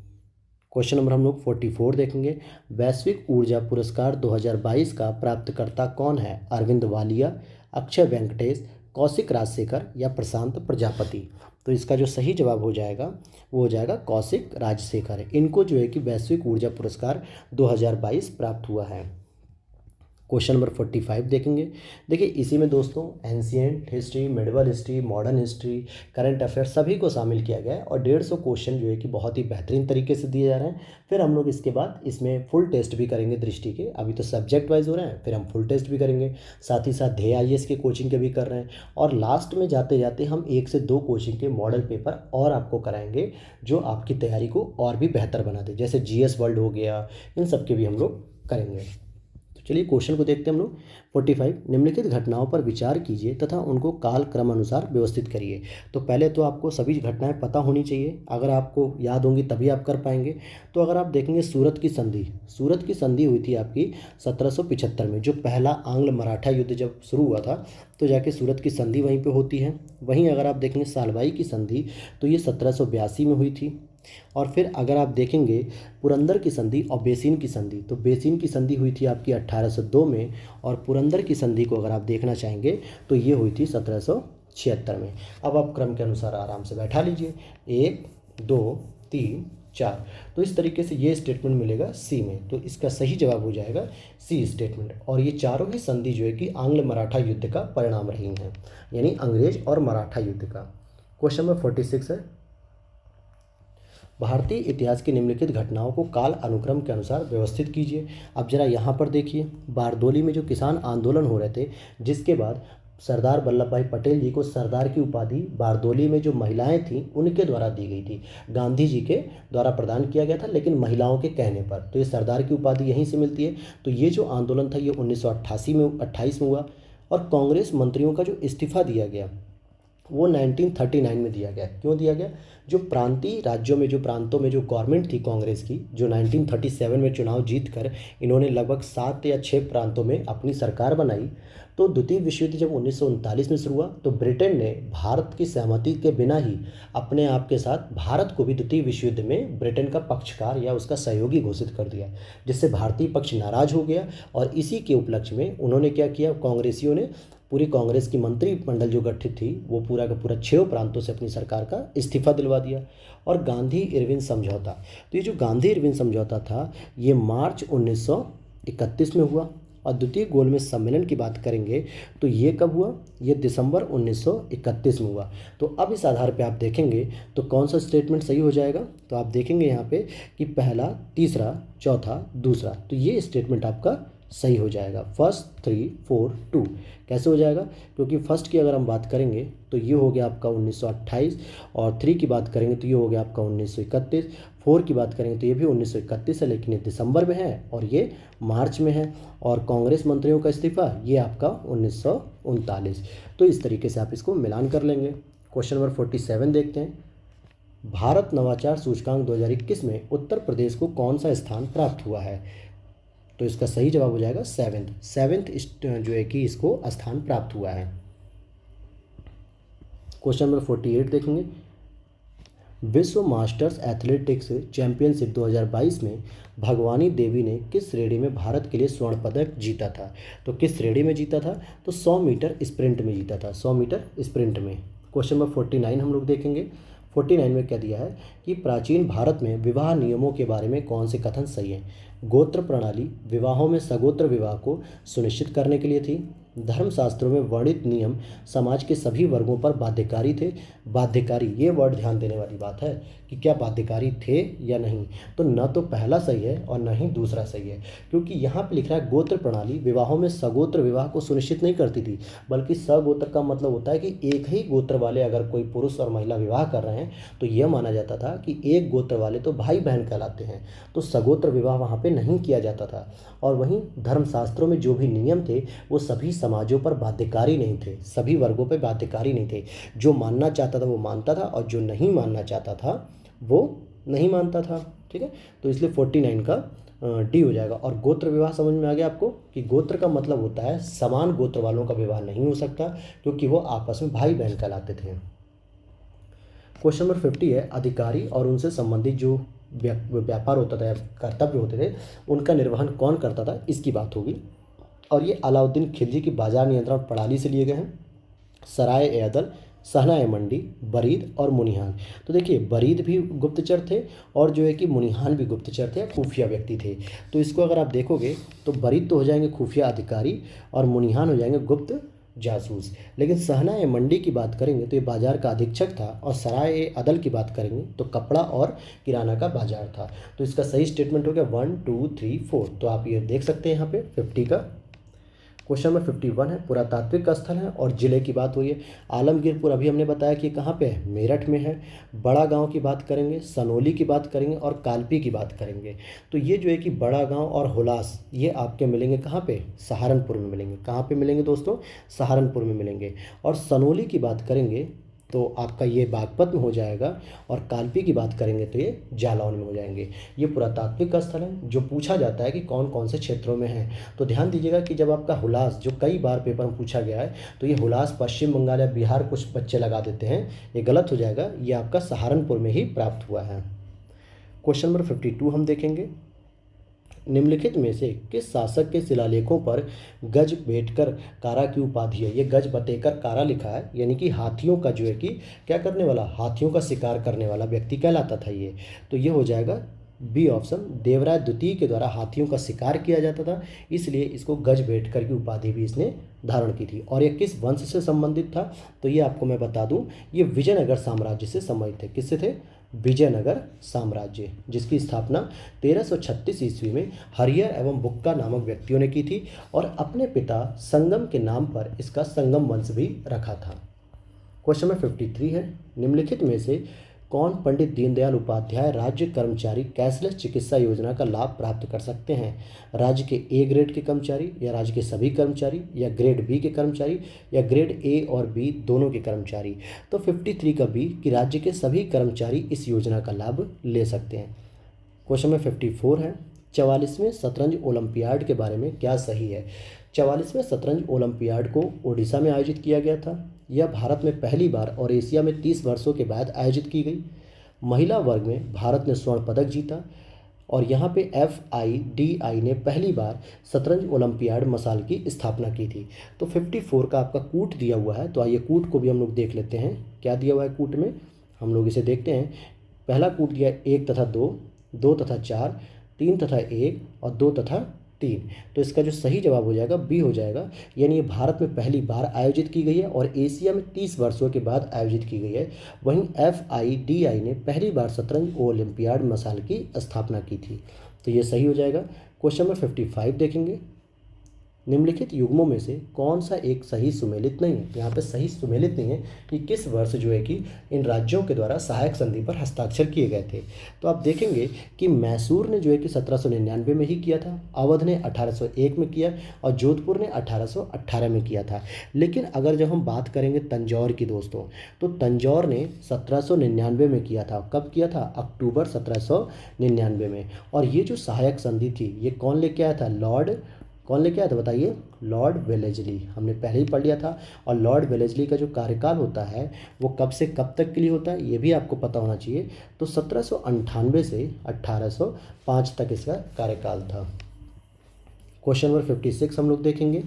क्वेश्चन नंबर हम लोग 44 देखेंगे, वैश्विक ऊर्जा पुरस्कार 2022 का प्राप्तकर्ता कौन है? अरविंद वालिया, अक्षय वेंकटेश, कौशिक राजशेखर या प्रशांत प्रजापति? तो इसका जो सही जवाब हो जाएगा वो हो जाएगा कौशिक राजशेखर है। इनको जो है कि वैश्विक ऊर्जा पुरस्कार 2022 प्राप्त हुआ है। क्वेश्चन नंबर 45 देखेंगे। देखिए इसी में दोस्तों ancient history, medieval history, modern history, current affair सभी को शामिल किया गया है, और 150 क्वेश्चन जो है कि बहुत ही बेहतरीन तरीके से दिए जा रहे हैं। फिर हम लोग इसके बाद इसमें फुल टेस्ट भी करेंगे दृष्टि के। अभी तो सब्जेक्ट वाइज हो रहे हैं, फिर हम फुल टेस्ट भी करेंगे, साथ ही साथ ध्येय IAS के कोचिंग के भी कर रहे हैं, और लास्ट में जाते जाते हम 1 से 2 कोचिंग के मॉडल पेपर और आपको कराएंगे जो आपकी तैयारी को और भी बेहतर बना दे, जैसे GS वर्ल्ड हो गया, इन सब के भी हम लोग करेंगे। चलिए क्वेश्चन को देखते हैं हम लोग। 45, निम्नलिखित घटनाओं पर विचार कीजिए तथा उनको काल क्रम अनुसार व्यवस्थित करिए। तो पहले तो आपको सभी घटनाएं पता होनी चाहिए, अगर आपको याद होंगी तभी आप कर पाएंगे। तो अगर आप देखेंगे सूरत की संधि हुई थी आपकी 1775 में, जो पहला आंग्ल मराठा युद्ध जब शुरू हुआ था तो जाके सूरत की संधि वहीं पे होती है। वहीं अगर आप देखेंगे सालबाई की संधि तो ये 1782 में हुई थी। और फिर अगर आप देखेंगे पुरंदर की संधि और बेसिन की संधि, तो बेसिन की संधि हुई थी आपकी 1802 में, और पुरंदर की संधि को अगर आप देखना चाहेंगे तो ये हुई थी 1776 में। अब आप क्रम के अनुसार आराम से बैठा लीजिए, 1 2 3 4। तो इस तरीके से ये स्टेटमेंट मिलेगा सी में, तो इसका सही जवाब हो जाएगा सी स्टेटमेंट। और ये चारों ही संधि जो है कि आंग्ल मराठा युद्ध का परिणाम रही हैं, यानी अंग्रेज और मराठा युद्ध का। क्वेश्चन नंबर 46 है, भारतीय इतिहास की निम्नलिखित घटनाओं को काल अनुक्रम के अनुसार व्यवस्थित कीजिए। अब जरा यहाँ पर देखिए, बारदोली में जो किसान आंदोलन हो रहे थे, जिसके बाद सरदार वल्लभ भाई पटेल जी को सरदार की उपाधि बारदोली में जो महिलाएं थीं उनके द्वारा दी गई थी, गांधी जी के द्वारा प्रदान किया गया था लेकिन महिलाओं के कहने पर, तो ये सरदार की उपाधि यहीं से मिलती है। तो ये जो आंदोलन था ये 1928 में हुआ, और कांग्रेस मंत्रियों का जो इस्तीफा दिया गया वो 1939 में दिया गया। क्यों दिया गया? जो प्रांतीय राज्यों में, जो प्रांतों में जो गवर्नमेंट थी कांग्रेस की, जो 1937 में चुनाव जीतकर इन्होंने लगभग 7 या 6 प्रांतों में अपनी सरकार बनाई, तो द्वितीय विश्व युद्ध जब 1939 में शुरू हुआ तो ब्रिटेन ने भारत की सहमति के बिना ही अपने आप के साथ भारत को भी द्वितीय विश्व युद्ध में ब्रिटेन का पक्षकार या उसका सहयोगी घोषित कर दिया, जिससे भारतीय पक्ष नाराज हो गया। और इसी के उपलक्ष्य में उन्होंने क्या किया, कांग्रेसियों ने पूरी कांग्रेस की मंत्रिमंडल जो गठित थी वो पूरा का पूरा 6 प्रांतों से अपनी सरकार का इस्तीफा दिलवा दिया। और गांधी इरविन समझौता, तो ये जो गांधी इरविन समझौता था ये मार्च 1931 में हुआ। और द्वितीय गोलमेज सम्मेलन की बात करेंगे तो ये कब हुआ, ये दिसंबर 1931 में हुआ। तो अब इस आधार पे आप देखेंगे तो कौन सा स्टेटमेंट सही हो जाएगा, तो आप देखेंगे यहाँ पे कि पहला, तीसरा, चौथा, दूसरा, तो ये स्टेटमेंट आपका सही हो जाएगा। फर्स्ट 3 4 2 कैसे हो जाएगा, क्योंकि फर्स्ट की अगर हम बात करेंगे तो ये हो गया आपका 1928, और 3 की बात करेंगे तो ये हो गया आपका 1931, 4 की बात करेंगे तो ये भी 1931 है, लेकिन ये दिसंबर में है और ये मार्च में है, और कांग्रेस मंत्रियों का इस्तीफा ये आपका 1939। तो इस तरीके से आप इसको मिलान कर लेंगे। क्वेश्चन नंबर 47 देखते हैं। भारत नवाचार सूचकांक 2021 में उत्तर प्रदेश को कौन सा स्थान प्राप्त हुआ है? तो इसका सही जवाब हो जाएगा सेवेंथ जो है कि इसको स्थान प्राप्त हुआ है। क्वेश्चन नंबर 48 देखेंगे। विश्व मास्टर्स एथलेटिक्स चैंपियनशिप 2022 में भगवानी देवी ने किस श्रेणी में भारत के लिए स्वर्ण पदक जीता था? तो किस श्रेणी में जीता था? तो 100 मीटर स्प्रिंट में जीता था, 100 मीटर स्प्रिंट में। क्वेश्चन नंबर 49 हम लोग देखेंगे। 49 में क्या दिया है कि प्राचीन भारत में विवाह नियमों के बारे में कौन से कथन सही हैं? गोत्र प्रणाली विवाहों में सगोत्र विवाह को सुनिश्चित करने के लिए थी। धर्मशास्त्रों में वर्णित नियम समाज के सभी वर्गों पर बाध्यकारी थे। बाध्यकारी, ये वर्ड ध्यान देने वाली बात है कि क्या बाध्यकारी थे या नहीं। तो न तो पहला सही है और न ही दूसरा सही है, क्योंकि यहाँ पे लिख रहा है गोत्र प्रणाली विवाहों में सगोत्र विवाह को सुनिश्चित नहीं करती थी, बल्कि सगोत्र का मतलब होता है कि एक ही गोत्र वाले अगर कोई पुरुष और महिला विवाह कर रहे हैं तो यह माना जाता था कि एक गोत्र वाले तो भाई बहन कहलाते हैं, तो सगोत्र विवाह वहाँ पे नहीं किया जाता था। और वहीं धर्मशास्त्रों में जो भी नियम थे वो सभी समाजों पर बाध्यकारी नहीं थे, सभी वर्गों पर बाध्यकारी नहीं थे। जो मानना चाहता था वो मानता था और जो नहीं मानना चाहता था वो नहीं मानता था। ठीक है, तो इसलिए 49 का डी हो जाएगा। और गोत्र विवाह समझ में आ गया आपको कि गोत्र का मतलब होता है समान गोत्र वालों का विवाह नहीं हो सकता, क्योंकि वो आपस में भाई बहन कहलाते थे। क्वेश्चन नंबर 50 है, अधिकारी और उनसे संबंधित जो व्यापार होता था या कर्तव्य होते थे उनका निर्वहन कौन करता था, इसकी बात होगी। और ये अलाउद्दीन खिलजी की बाजार नियंत्रण प्रणाली से लिए गए हैं। सराय ए अदल, सहना ए मंडी, बरीद और मुनिहान। तो देखिए बरीद भी गुप्तचर थे और जो है कि मुनिहान भी गुप्तचर थे, खुफिया व्यक्ति थे। तो इसको अगर आप देखोगे तो बरीद तो हो जाएंगे खुफिया अधिकारी और मुनिहान हो जाएंगे गुप्त जासूस। लेकिन सहना ए मंडी की बात करेंगे तो ये बाजार का अधीक्षक था, और सराय ए अदल की बात करेंगे तो कपड़ा और किराना का बाजार था। तो इसका सही स्टेटमेंट हो गया 1 2 3 4। तो आप ये देख सकते हैं यहाँ पे 50 का। क्वेश्चन नंबर 51 है, पुरातात्विक स्थल है और जिले की बात हुई है। आलमगीरपुर अभी हमने बताया कि कहाँ पे है, मेरठ में है। बड़ा गांव की बात करेंगे, सनोली की बात करेंगे और कालपी की बात करेंगे। तो ये जो है कि बड़ा गांव और हुलास ये आपके मिलेंगे कहाँ पे, सहारनपुर में मिलेंगे। कहाँ पे मिलेंगे दोस्तों, सहारनपुर में मिलेंगे। और सनोली की बात करेंगे तो आपका ये बागपत में हो जाएगा, और कालपी की बात करेंगे तो ये जालौन में हो जाएंगे। ये पुरातात्विक स्थल है जो पूछा जाता है कि कौन कौन से क्षेत्रों में है। तो ध्यान दीजिएगा कि जब आपका हुलास, जो कई बार पेपर में पूछा गया है, तो ये हुलास पश्चिम बंगाल या बिहार कुछ बच्चे लगा देते हैं, ये गलत हो जाएगा। ये आपका सहारनपुर में ही प्राप्त हुआ है। क्वेश्चन नंबर 52 हम देखेंगे। निम्नलिखित में से किस शासक के शिलालेखों पर गज बेटकर कारा की उपाधि है? ये गज बतेकर कारा लिखा है, यानी कि हाथियों का जो है कि क्या करने वाला, हाथियों का शिकार करने वाला व्यक्ति कहलाता था ये। तो ये हो जाएगा बी ऑप्शन। देवराय द्वितीय के द्वारा हाथियों का शिकार किया जाता था, इसलिए इसको गज बेटकर की उपाधि भी इसने धारण की थी। और ये किस वंश से संबंधित था? तो ये आपको मैं बता दूं, ये विजयनगर साम्राज्य से संबंधित थे। किससे थे? विजयनगर साम्राज्य, जिसकी स्थापना 1336 ईस्वी में हरियर एवं बुक्का नामक व्यक्तियों ने की थी, और अपने पिता संगम के नाम पर इसका संगम वंश भी रखा था। क्वेश्चन नंबर 53 है, निम्नलिखित में से कौन पंडित दीनदयाल उपाध्याय राज्य कर्मचारी कैशलेस चिकित्सा योजना का लाभ प्राप्त कर सकते हैं? राज्य के ए ग्रेड के कर्मचारी, या राज्य के सभी कर्मचारी, या ग्रेड बी के कर्मचारी, या ग्रेड ए और बी दोनों के कर्मचारी? तो 53 का बी कि राज्य के सभी कर्मचारी इस योजना का लाभ ले सकते हैं। क्वेश्चन में 54 है, 44वें शतरंज ओलंपियाड के बारे में क्या सही है? 44वें शतरंज ओलंपियाड को ओडिशा में आयोजित किया गया था। यह भारत में पहली बार और एशिया में 30 वर्षों के बाद आयोजित की गई। महिला वर्ग में भारत ने स्वर्ण पदक जीता, और यहाँ पे FIDI ने पहली बार शतरंज ओलंपियाड मसाल की स्थापना की थी। तो 54 का आपका कूट दिया हुआ है, तो आइए कूट को भी हम लोग देख लेते हैं। क्या दिया हुआ है कूट में, हम लोग इसे देखते हैं। पहला कूट दिया 1 तथा 2, 2 तथा 4, 3 तथा 1 और 2 तथा 3। तो इसका जो सही जवाब हो जाएगा बी हो जाएगा, यानी ये भारत में पहली बार आयोजित की गई है और एशिया में 30 वर्षों के बाद आयोजित की गई है। वहीं FIDI ने पहली बार शतरंज ओलंपियाड मसाल की स्थापना की थी। तो ये सही हो जाएगा। क्वेश्चन नंबर 55 देखेंगे। निम्नलिखित युग्मों में से कौन सा एक सही सुमेलित नहीं है। यहाँ पे सही सुमेलित नहीं है कि किस वर्ष जो है कि इन राज्यों के द्वारा सहायक संधि पर हस्ताक्षर किए गए थे। तो आप देखेंगे कि मैसूर ने जो है कि 1799 में ही किया था, अवध ने 1801 में किया और जोधपुर ने 1818 में किया था। लेकिन अगर जब हम बात करेंगे तंजौर की दोस्तों, तो तंजौर ने 1799 में किया था। कब किया था? अक्टूबर 1799 में। और ये जो सहायक संधि थी ये कौन लेके आया था? कौन लेके आया था बताइए? Lord Wellesley. हमने पहले ही पढ़ लिया था। और लॉर्ड वेलेस्ली का जो कार्यकाल होता है वो कब से कब तक के लिए होता है ये भी आपको पता होना चाहिए। तो 1798 से 1805 तक इसका कार्यकाल था। क्वेश्चन नंबर 56 हम लोग देखेंगे।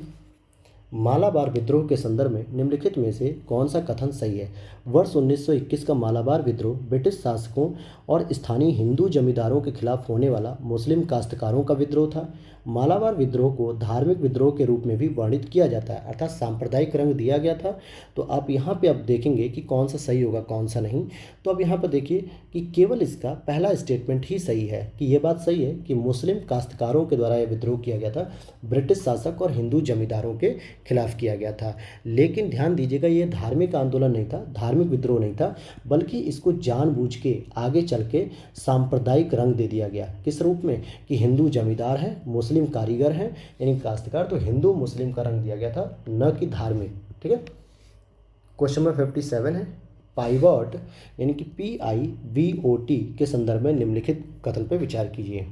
मालाबार विद्रोह के संदर्भ में निम्नलिखित में से कौन सा कथन सही है? वर्ष 1921 का मालाबार विद्रोह ब्रिटिश शासकों और स्थानीय हिंदू जमींदारों के खिलाफ होने वाला मुस्लिम काश्तकारों का विद्रोह था। मालाबार विद्रोह को धार्मिक विद्रोह के रूप में भी वर्णित किया जाता है, अर्थात सांप्रदायिक रंग दिया गया था। तो आप यहाँ पे अब देखेंगे कि कौन सा सही होगा कौन सा नहीं। तो अब यहाँ पर देखिए कि केवल इसका पहला स्टेटमेंट ही सही है कि ये बात सही है कि मुस्लिम काश्तकारों के द्वारा यह विद्रोह किया गया था, ब्रिटिश शासक और हिंदू जमींदारों के खिलाफ किया गया था। लेकिन ध्यान दीजिएगा ये धार्मिक आंदोलन नहीं था, धार्मिक विद्रोह नहीं था, बल्कि इसको जानबूझ के आगे चल के सांप्रदायिक रंग दे दिया गया। किस रूप में? कि हिंदू जमींदार हैं, मुस्लिम कारीगर हैं यानी काश्तकार, तो हिंदू मुस्लिम का रंग दिया गया था, न कि धार्मिक। ठीक है। क्वेश्चन नंबर 57 है। पाइवॉट यानी कि PIVOT के संदर्भ में निम्नलिखित कथन पर विचार कीजिए।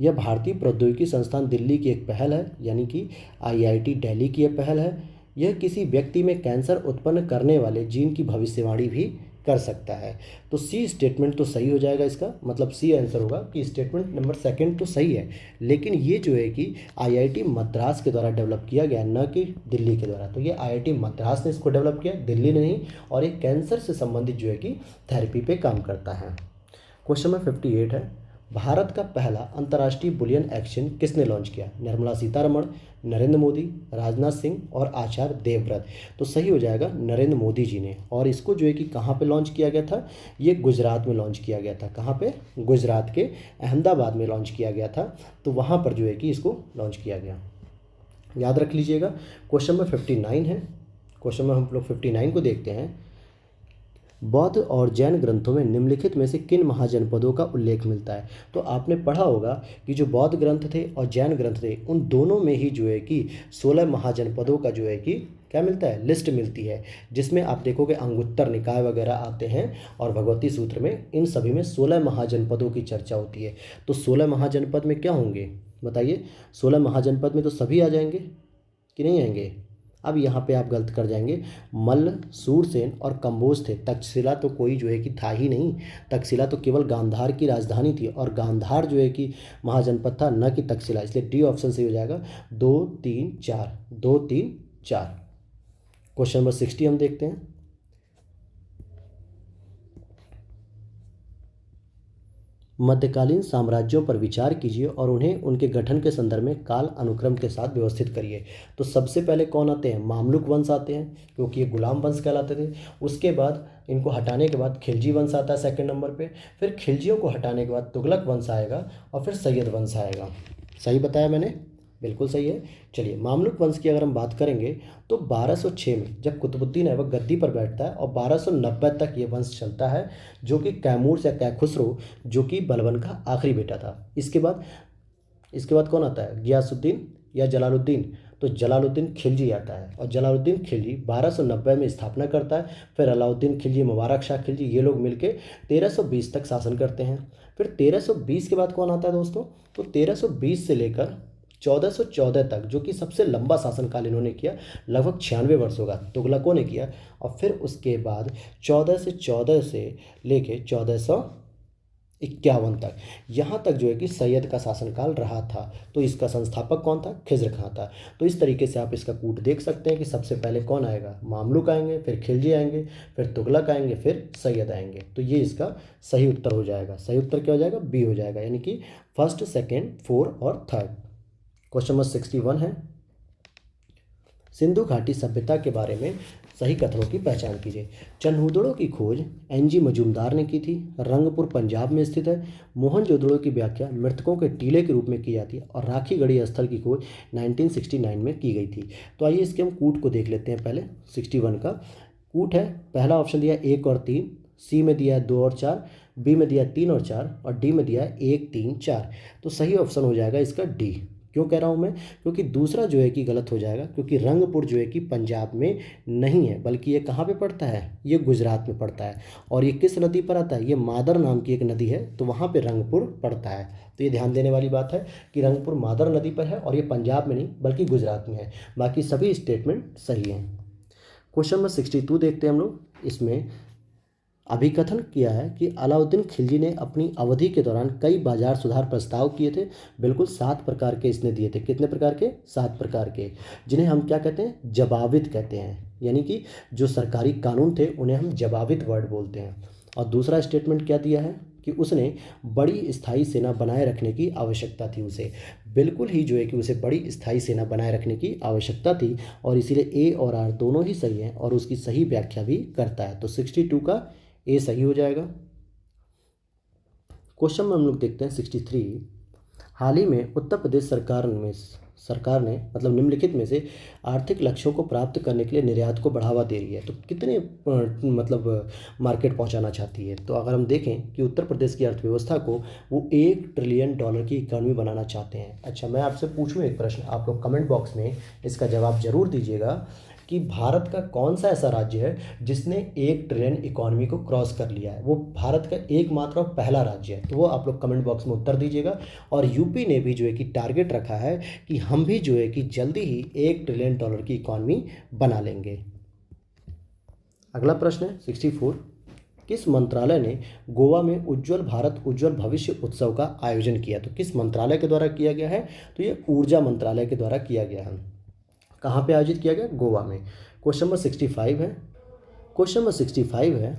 यह भारतीय प्रौद्योगिकी संस्थान दिल्ली की एक पहल है, यानी कि IIT दिल्ली की यह पहल है। यह किसी व्यक्ति में कैंसर उत्पन्न करने वाले जीन की भविष्यवाणी भी कर सकता है। तो सी स्टेटमेंट तो सही हो जाएगा इसका, मतलब सी आंसर होगा कि स्टेटमेंट नंबर सेकंड तो सही है। लेकिन ये जो है कि IIT मद्रास के द्वारा डेवलप किया गया, न कि दिल्ली के द्वारा। तो ये IIT मद्रास ने इसको डेवलप किया, दिल्ली ने नहीं। और ये कैंसर से संबंधित जो है कि थेरेपी पे काम करता है। क्वेश्चन नंबर 58 है। भारत का पहला अंतर्राष्ट्रीय बुलियन एक्सचेंज किसने लॉन्च किया? निर्मला सीतारमण, नरेंद्र मोदी, राजनाथ सिंह और आचार्य देवव्रत। तो सही हो जाएगा नरेंद्र मोदी जी ने। और इसको जो है कि कहाँ पे लॉन्च किया गया था? ये गुजरात में लॉन्च किया गया था। कहाँ पे? गुजरात के अहमदाबाद में लॉन्च किया गया था। तो वहाँ पर जो है कि इसको लॉन्च किया गया, याद रख लीजिएगा। क्वेश्चन नंबर 59 है। क्वेश्चन में हम लोग 59 को देखते हैं। बौद्ध और जैन ग्रंथों में निम्नलिखित में से किन महाजनपदों का उल्लेख मिलता है? तो आपने पढ़ा होगा कि जो बौद्ध ग्रंथ थे और जैन ग्रंथ थे उन दोनों में ही जो है कि 16 महाजनपदों का जो है कि क्या मिलता है? लिस्ट मिलती है, जिसमें आप देखोगे अंगुत्तर निकाय वगैरह आते हैं और भगवती सूत्र में इन सभी में 16 महाजनपदों की चर्चा होती है। तो 16 महाजनपद में क्या होंगे बताइए? 16 महाजनपद में तो सभी आ जाएंगे कि नहीं आएंगे? अब यहाँ पे आप गलत कर जाएंगे। मल्ल, सूरसेन और कंबोज थे। तक्षशिला तो कोई जो है कि था ही नहीं। तक्षशिला तो केवल गांधार की राजधानी थी और गांधार जो है कि महाजनपद था, न कि तक्षशिला। इसलिए डी ऑप्शन सही हो जाएगा। 2 3 4, 2 3 4। क्वेश्चन नंबर 60 हम देखते हैं। मध्यकालीन साम्राज्यों पर विचार कीजिए और उन्हें उनके गठन के संदर्भ में काल अनुक्रम के साथ व्यवस्थित करिए। तो सबसे पहले कौन आते हैं? मामलुक वंश आते हैं, क्योंकि ये गुलाम वंश कहलाते थे। उसके बाद इनको हटाने के बाद खिलजी वंश आता है सेकंड नंबर पे। फिर खिलजियों को हटाने के बाद तुगलक वंश आएगा और फिर सैयद वंश आएगा। सही बताया मैंने? बिल्कुल सही है। चलिए, मामलुक वंश की अगर हम बात करेंगे तो 1206 में जब कुतुबुद्दीन ऐबक गद्दी पर बैठता है और 1290 तक ये वंश चलता है, जो कि कैमूर या कैखुसरो, जो कि बलबन का आखिरी बेटा था। इसके बाद कौन आता है? गियासुद्दीन या जलालुद्दीन? तो जलालुद्दीन खिलजी आता है और जलालुद्दीन खिलजी 1290 में स्थापना करता है। फिर अलाउद्दीन खिलजी, मुबारक शाह खिलजी, ये लोग मिलके 1320 तक शासन करते हैं। फिर 1320 के बाद कौन आता है दोस्तों? तो 1320 से लेकर 1414 तक, जो कि सबसे लंबा शासनकाल इन्होंने किया, लगभग 96 वर्षों का तुगलकों ने किया। और फिर उसके बाद 1414 से लेके 1451 तक, यहाँ तक जो है कि सैयद का शासनकाल रहा था। तो इसका संस्थापक कौन था? खिज्र खां था। तो इस तरीके से आप इसका कूट देख सकते हैं कि सबसे पहले कौन आएगा? मामलुक आएंगे, फिर खिलजी आएंगे, फिर तुगलक आएंगे, फिर सैयद आएंगे। तो ये इसका सही उत्तर हो जाएगा। सही उत्तर क्या हो जाएगा? बी हो जाएगा, यानी कि फर्स्ट, सेकेंड, फोर और थर्ड। क्वेश्चन नंबर 61 है। सिंधु घाटी सभ्यता के बारे में सही कथनों की पहचान कीजिए। चन्हूदड़ों की खोज एनजी मजूमदार ने की थी। रंगपुर पंजाब में स्थित है। मोहनजोदड़ो की व्याख्या मृतकों के टीले के रूप में की जाती है और राखी गढ़ी स्थल की खोज 1969 में की गई थी। तो आइए इसके हम कूट को देख लेते हैं। पहले 61 का कूट है। पहला ऑप्शन दिया 1 और 3, सी में दिया है 2 और 4, बी में दिया 3 और 4 और डी में दिया है 1 3 4। तो सही ऑप्शन हो जाएगा इसका डी। क्यों कह रहा हूँ मैं? क्योंकि दूसरा जो है कि गलत हो जाएगा, क्योंकि रंगपुर जो है कि पंजाब में नहीं है, बल्कि ये कहाँ पे पड़ता है? ये गुजरात में पड़ता है। और ये किस नदी पर आता है? ये मादर नाम की एक नदी है, तो वहाँ पे रंगपुर पड़ता है। तो ये ध्यान देने वाली बात है कि रंगपुर मादर नदी पर है और ये पंजाब में नहीं बल्कि गुजरात में है। बाकी सभी स्टेटमेंट सही हैं। क्वेश्चन नंबर 62 देखते हैं हम लोग। इसमें अभिकथन किया है कि अलाउद्दीन खिलजी ने अपनी अवधि के दौरान कई बाजार सुधार प्रस्ताव किए थे। बिल्कुल 7 प्रकार के इसने दिए थे। कितने प्रकार के? 7 प्रकार के, जिन्हें हम क्या कहते हैं? जवाबित कहते हैं। यानी कि जो सरकारी कानून थे उन्हें हम जवाबित वर्ड बोलते हैं। और दूसरा स्टेटमेंट क्या दिया है कि उसने बड़ी स्थायी सेना बनाए रखने की आवश्यकता थी उसे। बिल्कुल ही जो है कि उसे बड़ी स्थायी सेना बनाए रखने की आवश्यकता थी और इसीलिए ए और आर दोनों ही सही हैं और उसकी सही व्याख्या भी करता है। तो 62 का ए सही हो जाएगा। क्वेश्चन में हम लोग देखते हैं 63। हाल ही में उत्तर प्रदेश सरकार ने मतलब निम्नलिखित में से आर्थिक लक्ष्यों को प्राप्त करने के लिए निर्यात को बढ़ावा दे रही है। तो कितने मतलब मार्केट पहुंचाना चाहती है? तो अगर हम देखें कि उत्तर प्रदेश की अर्थव्यवस्था को वो $1 ट्रिलियन की इकॉनमी बनाना चाहते हैं। अच्छा, मैं आपसे पूछूं एक प्रश्न, आप लोग कमेंट बॉक्स में इसका जवाब जरूर दीजिएगा कि भारत का कौन सा ऐसा राज्य है जिसने 1 ट्रिलियन इकॉनमी को क्रॉस कर लिया है? वो भारत का एकमात्र और पहला राज्य है। तो वो आप लोग कमेंट बॉक्स में उत्तर दीजिएगा। और यूपी ने भी जो है कि टारगेट रखा है कि हम भी जो है कि जल्दी ही $1 ट्रिलियन की इकॉनमी बना लेंगे। अगला प्रश्न है 64। किस मंत्रालय ने गोवा में उज्ज्वल भारत उज्ज्वल भविष्य उत्सव का आयोजन किया? तो किस मंत्रालय के द्वारा किया गया है? तो ये ऊर्जा मंत्रालय के द्वारा किया गया है। कहाँ पे आयोजित किया गया? गोवा में। क्वेश्चन नंबर 65 है। क्वेश्चन नंबर 65 है,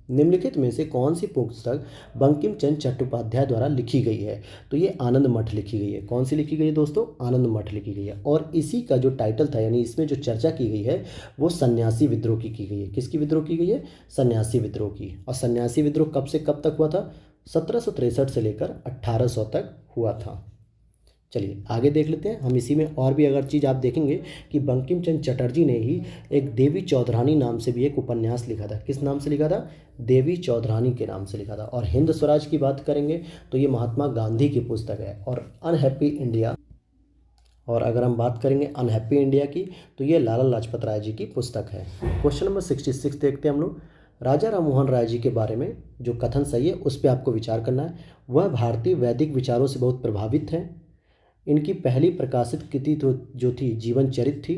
निम्नलिखित में से कौन सी पुस्तक बंकिम चंद्र चट्टोपाध्याय द्वारा लिखी गई है? तो ये आनंद मठ लिखी गई है। कौन सी लिखी गई है दोस्तों? आनंद मठ लिखी गई है। और इसी का जो टाइटल था, यानी इसमें जो चर्चा की गई है, वो सन्यासी विद्रोह की गई है। किसकी विद्रोह की गई है? सन्यासी विद्रोह की। और सन्यासी विद्रोह कब से कब तक हुआ था? 1763 से लेकर 1800 तक हुआ था। चलिए आगे देख लेते हैं हम। इसी में और भी अगर चीज़ आप देखेंगे कि बंकिम चंद्र चटर्जी ने ही एक देवी चौधरानी नाम से भी एक उपन्यास लिखा था। किस नाम से लिखा था? देवी चौधरानी के नाम से लिखा था। और हिंद स्वराज की बात करेंगे तो ये महात्मा गांधी की पुस्तक है। और अनहैप्पी इंडिया, और अगर हम बात करेंगे अनहैप्पी इंडिया की, तो ये लाला लाजपत राय जी की पुस्तक है। क्वेश्चन नंबर 66 देखते हैं हम लोग। राजा राममोहन राय जी के बारे में जो कथन सही है उस पर आपको विचार करना है। वह भारतीय वैदिक विचारों से बहुत प्रभावित हैं। इनकी पहली प्रकाशित कृति तो जो थी जीवन चरित थी।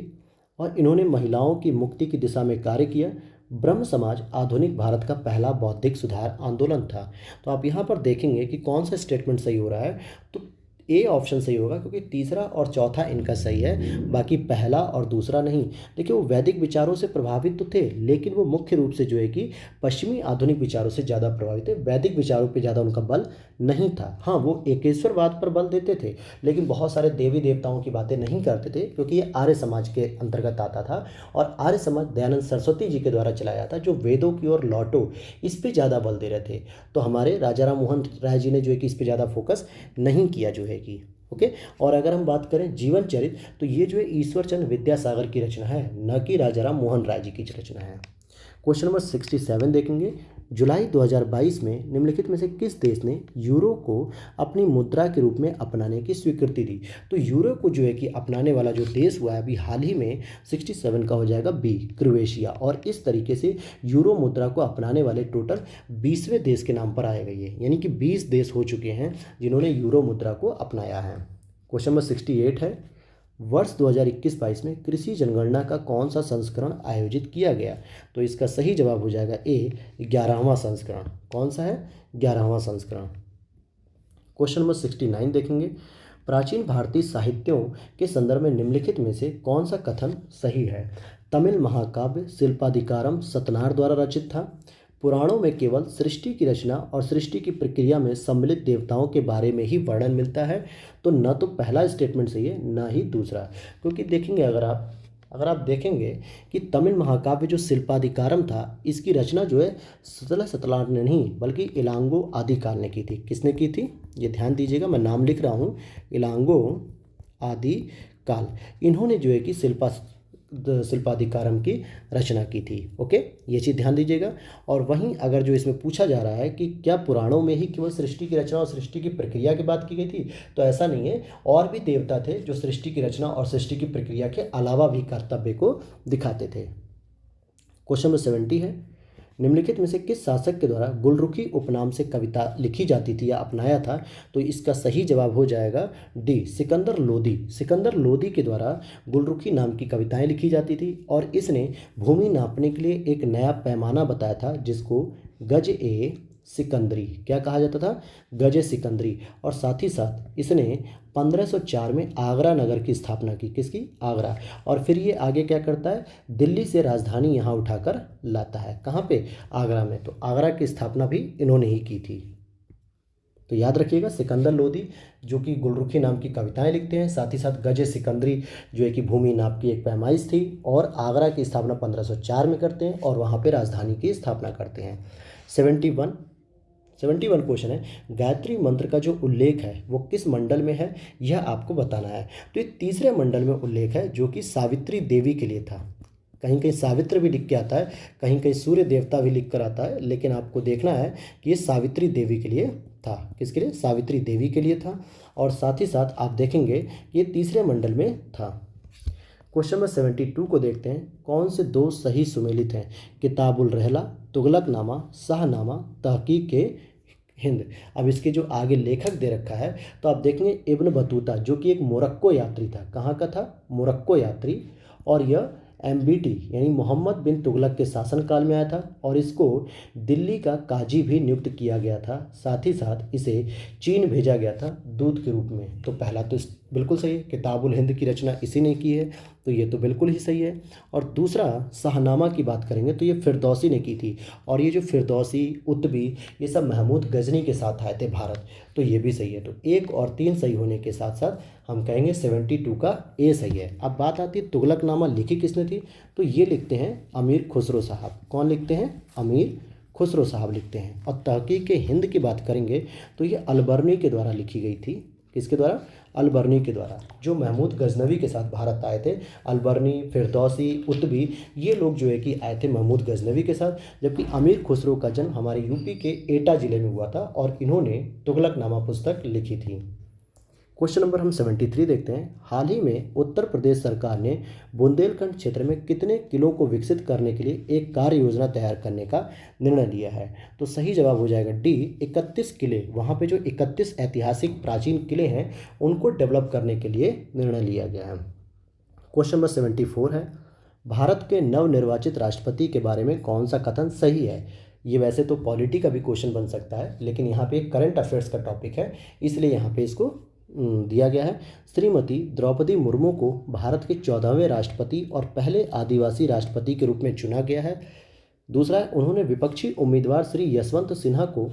और इन्होंने महिलाओं की मुक्ति की दिशा में कार्य किया। ब्रह्म समाज आधुनिक भारत का पहला बौद्धिक सुधार आंदोलन था। तो आप यहाँ पर देखेंगे कि कौन सा स्टेटमेंट सही हो रहा है। तो ए ऑप्शन सही होगा, क्योंकि तीसरा और चौथा इनका सही है, बाकी पहला और दूसरा नहीं। देखिए, वो वैदिक विचारों से प्रभावित तो थे, लेकिन वो मुख्य रूप से जो है कि पश्चिमी आधुनिक विचारों से ज़्यादा प्रभावित थे। वैदिक विचारों पे ज़्यादा उनका बल नहीं था। हाँ, वो एकेश्वरवाद पर बल देते थे, लेकिन बहुत सारे देवी देवताओं की बातें नहीं करते थे, क्योंकि ये आर्य समाज के अंतर्गत आता था। और आर्य समाज दयानंद सरस्वती जी के द्वारा चलाया था, जो वेदों की ओर लौटो इस पर ज़्यादा बल दे रहे थे। तो हमारे राजा राममोहन राय जी ने जो है कि इस पर ज़्यादा फोकस नहीं किया जो है कि ओके। और अगर हम बात करें जीवन चरित, तो ये जो है ईश्वर चंद्र विद्यासागर की रचना है, न कि राजा राम मोहन राय जी की रचना है। क्वेश्चन नंबर 67 देखेंगे। जुलाई 2022 में निम्नलिखित में से किस देश ने यूरो को अपनी मुद्रा के रूप में अपनाने की स्वीकृति दी? तो यूरो को जो है कि अपनाने वाला जो देश हुआ है अभी हाल ही में 67 का हो जाएगा बी, क्रोएशिया। और इस तरीके से यूरो मुद्रा को अपनाने वाले टोटल 20वें देश के नाम पर आए गई है, यानी कि 20 देश हो चुके हैं जिन्होंने यूरो मुद्रा को अपनाया है। क्वेश्चन नंबर 68 है। वर्ष 2021-22 में कृषि जनगणना का कौन सा संस्करण आयोजित किया गया? तो इसका सही जवाब हो जाएगा ए, 11वां संस्करण। कौन सा है? 11वां संस्करण। क्वेश्चन नंबर 69 देखेंगे। प्राचीन भारतीय साहित्यों के संदर्भ में निम्नलिखित में से कौन सा कथन सही है? तमिल महाकाव्य शिल्पाधिकारम सतनार द्वारा रचित था। पुराणों में केवल सृष्टि की रचना और सृष्टि की प्रक्रिया में सम्मिलित देवताओं के बारे में ही वर्णन मिलता है। तो न तो पहला स्टेटमेंट सही है, न ही दूसरा। क्योंकि देखेंगे अगर आप अगर आप देखेंगे कि तमिल महाकाव्य जो शिल्पाधिकारम था, इसकी रचना जो है सतला सतलान ने नहीं बल्कि इलांगो आदिकाल ने की थी। किसने की थी, ये ध्यान दीजिएगा, मैं नाम लिख रहा हूँ, इलांगो आदिकाल। इन्होंने जो है कि शिल्पाधिकारम की रचना की थी। ओके, ये चीज़ ध्यान दीजिएगा। और वहीं अगर जो इसमें पूछा जा रहा है कि क्या पुराणों में ही केवल सृष्टि की रचना और सृष्टि की प्रक्रिया की बात की गई थी, तो ऐसा नहीं है, और भी देवता थे जो सृष्टि की रचना और सृष्टि की प्रक्रिया के अलावा भी कर्तव्य को दिखाते थे। क्वेश्चन नंबर 70 है, निम्नलिखित में से किस शासक के द्वारा गुलरुखी उपनाम से कविता लिखी जाती थी या अपनाया था? तो इसका सही जवाब हो जाएगा डी, सिकंदर लोदी। सिकंदर लोदी के द्वारा गुलरुखी नाम की कविताएं लिखी जाती थी और इसने भूमि नापने के लिए एक नया पैमाना बताया था जिसको गज ए सिकंदरी, क्या कहा जाता था, गज ए सिकंदरी। और साथ ही साथ इसने 1504 में आगरा नगर की स्थापना की। किसकी, आगरा। और फिर ये आगे क्या करता है, दिल्ली से राजधानी यहाँ उठाकर लाता है। कहाँ पे, आगरा में। तो आगरा की स्थापना भी इन्होंने ही की थी। तो याद रखिएगा, सिकंदर लोदी जो कि गुलरुखी नाम की कविताएं लिखते हैं, साथ ही साथ गज सिकंदरी जो है कि भूमि नाप की एक पैमाइश थी, और आगरा की स्थापना 1504 में करते हैं और वहाँ पे राजधानी की स्थापना करते हैं। 71 क्वेश्चन है, गायत्री मंत्र का जो उल्लेख है वो किस मंडल में है, यह आपको बताना है। तो ये तीसरे मंडल में उल्लेख है जो कि सावित्री देवी के लिए था। कहीं कहीं सावित्र भी लिख के आता है, कहीं कहीं सूर्य देवता भी लिख कर आता है, लेकिन आपको देखना है कि ये सावित्री देवी के लिए था। किसके लिए, सावित्री देवी के लिए था। और साथ ही साथ आप देखेंगे कि ये तीसरे मंडल में था। क्वेश्चन नंबर 72 को देखते हैं, कौन से दो सही सुमेलित हैं, किताबुल रहला, तुगलकनामा, शाहनामा, तहकीक हिंद। अब इसके जो आगे लेखक दे रखा है तो आप देखेंगे इब्न बतूता जो कि एक मोरक्को यात्री था। कहाँ का था, मोरक्को यात्री। और यह MBT यानी मोहम्मद बिन तुगलक के शासनकाल में आया था और इसको दिल्ली का काजी भी नियुक्त किया गया था। साथ ही साथ इसे चीन भेजा गया था दूत के रूप में। तो पहला तो बिल्कुल सही है, किताबुल हिंद की रचना इसी ने की है, तो ये तो बिल्कुल ही सही है। और दूसरा शाहनामा की बात करेंगे तो ये फिरदौसी ने की थी, और ये जो फिरदौसी, उतबी, ये सब महमूद गजनी के साथ आए थे भारत, तो ये भी सही है। तो 1 और 3 सही होने के साथ साथ हम कहेंगे 72 का ए सही है। अब बात आती है तुगलकनामा लिखी किसने थी, तो ये लिखते हैं अमीर खुसरो साहब। कौन लिखते हैं, अमीर खुसरो साहब लिखते हैं। और तहकीक हिंद की बात करेंगे तो ये अलबर्नी के द्वारा लिखी गई थी। किसके द्वारा, अलबर्नी के द्वारा, जो महमूद गजनवी के साथ भारत आए थे। अलबर्नी, फिरदौसी, उतबी, ये लोग जो है कि आए थे महमूद गजनवी के साथ। जबकि अमीर खुसरो का जन्म हमारे यूपी के एटा जिले में हुआ था और इन्होंने तुगलकनामा पुस्तक लिखी थी। क्वेश्चन नंबर हम 73 देखते हैं, हाल ही में उत्तर प्रदेश सरकार ने बुंदेलखंड क्षेत्र में कितने किलों को विकसित करने के लिए एक कार्य योजना तैयार करने का निर्णय लिया है। तो सही जवाब हो जाएगा डी, 31 किले। वहाँ पे जो 31 ऐतिहासिक प्राचीन किले हैं उनको डेवलप करने के लिए निर्णय लिया गया है। क्वेश्चन नंबर 74 है, भारत के नवनिर्वाचित राष्ट्रपति के बारे में कौन सा कथन सही है। ये वैसे तो पॉलिटी का भी क्वेश्चन बन सकता है, लेकिन यहाँ पे करंट अफेयर्स का टॉपिक है, इसलिए यहाँ पे इसको दिया गया है। श्रीमती द्रौपदी मुर्मू को भारत के 14वें राष्ट्रपति और पहले आदिवासी राष्ट्रपति के रूप में चुना गया है। दूसरा, उन्होंने विपक्षी उम्मीदवार श्री यशवंत सिन्हा को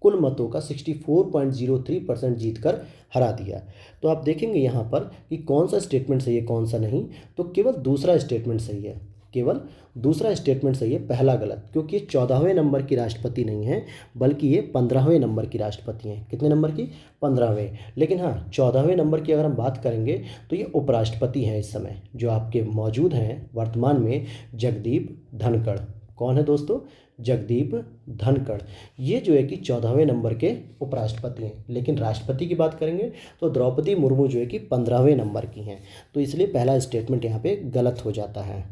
कुल मतों का 64.03% जीतकर हरा दिया। तो आप देखेंगे यहाँ पर कि कौन सा स्टेटमेंट सही है कौन सा नहीं, तो केवल दूसरा स्टेटमेंट सही है, केवल दूसरा स्टेटमेंट सही है, पहला गलत, क्योंकि ये 14वें नंबर की राष्ट्रपति नहीं है बल्कि ये 15वें नंबर की राष्ट्रपति हैं। कितने नंबर की, 15वें। लेकिन हाँ, 14वें नंबर की अगर हम बात करेंगे तो ये उपराष्ट्रपति हैं इस समय जो आपके मौजूद हैं वर्तमान में, जगदीप धनखड़। कौन है दोस्तों, जगदीप धनखड़। ये जो है कि 14वें नंबर के उपराष्ट्रपति हैं। लेकिन राष्ट्रपति की बात करेंगे तो द्रौपदी मुर्मू जो है कि 15वें नंबर की हैं। तो इसलिए पहला स्टेटमेंट यहाँ पे गलत हो जाता है।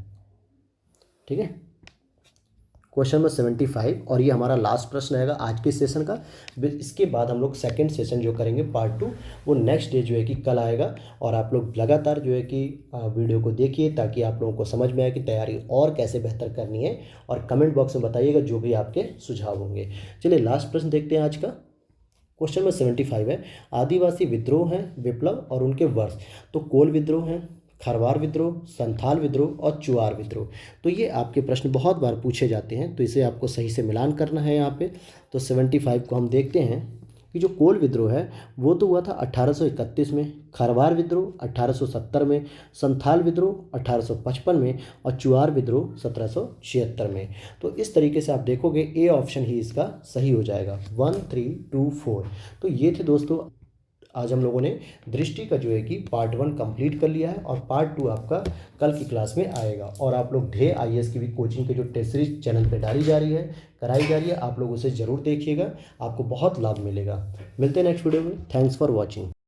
ठीक है, क्वेश्चन नंबर 75, और ये हमारा लास्ट प्रश्न रहेगा आज के सेशन का। इसके बाद हम लोग सेकंड सेशन जो करेंगे पार्ट 2, वो नेक्स्ट डे जो है कि कल आएगा। और आप लोग लगातार जो है कि वीडियो को देखिए ताकि आप लोगों को समझ में आए कि तैयारी और कैसे बेहतर करनी है, और कमेंट बॉक्स में बताइएगा जो भी आपके सुझाव होंगे। चलिए लास्ट प्रश्न देखते हैं आज का। क्वेश्चन नंबर 75 है, आदिवासी विद्रोह हैं, विप्लव और उनके वर्ष। तो कोल विद्रोह हैं, खरवार विद्रोह, संथाल विद्रोह और चुआर विद्रोह। तो ये आपके प्रश्न बहुत बार पूछे जाते हैं, तो इसे आपको सही से मिलान करना है यहाँ पे। तो 75 को हम देखते हैं, कि जो कोल विद्रोह है वो तो हुआ था 1831 में, खरवार विद्रोह 1870 में, संथाल विद्रोह 1855 में और चुआर विद्रोह 1776 में। तो इस तरीके से आप देखोगे ए ऑप्शन ही इसका सही हो जाएगा, 1 3 2 4। तो ये थे दोस्तों, आज हम लोगों ने दृष्टि का जो है कि पार्ट 1 कंप्लीट कर लिया है और पार्ट 2 आपका कल की क्लास में आएगा। और आप लोग ढे आईएएस की भी कोचिंग के जो टेस्ट सीरीज चैनल पे डाली जा रही है, कराई जा रही है, आप लोग उसे ज़रूर देखिएगा, आपको बहुत लाभ मिलेगा। मिलते हैं नेक्स्ट वीडियो में। Thanks for watching.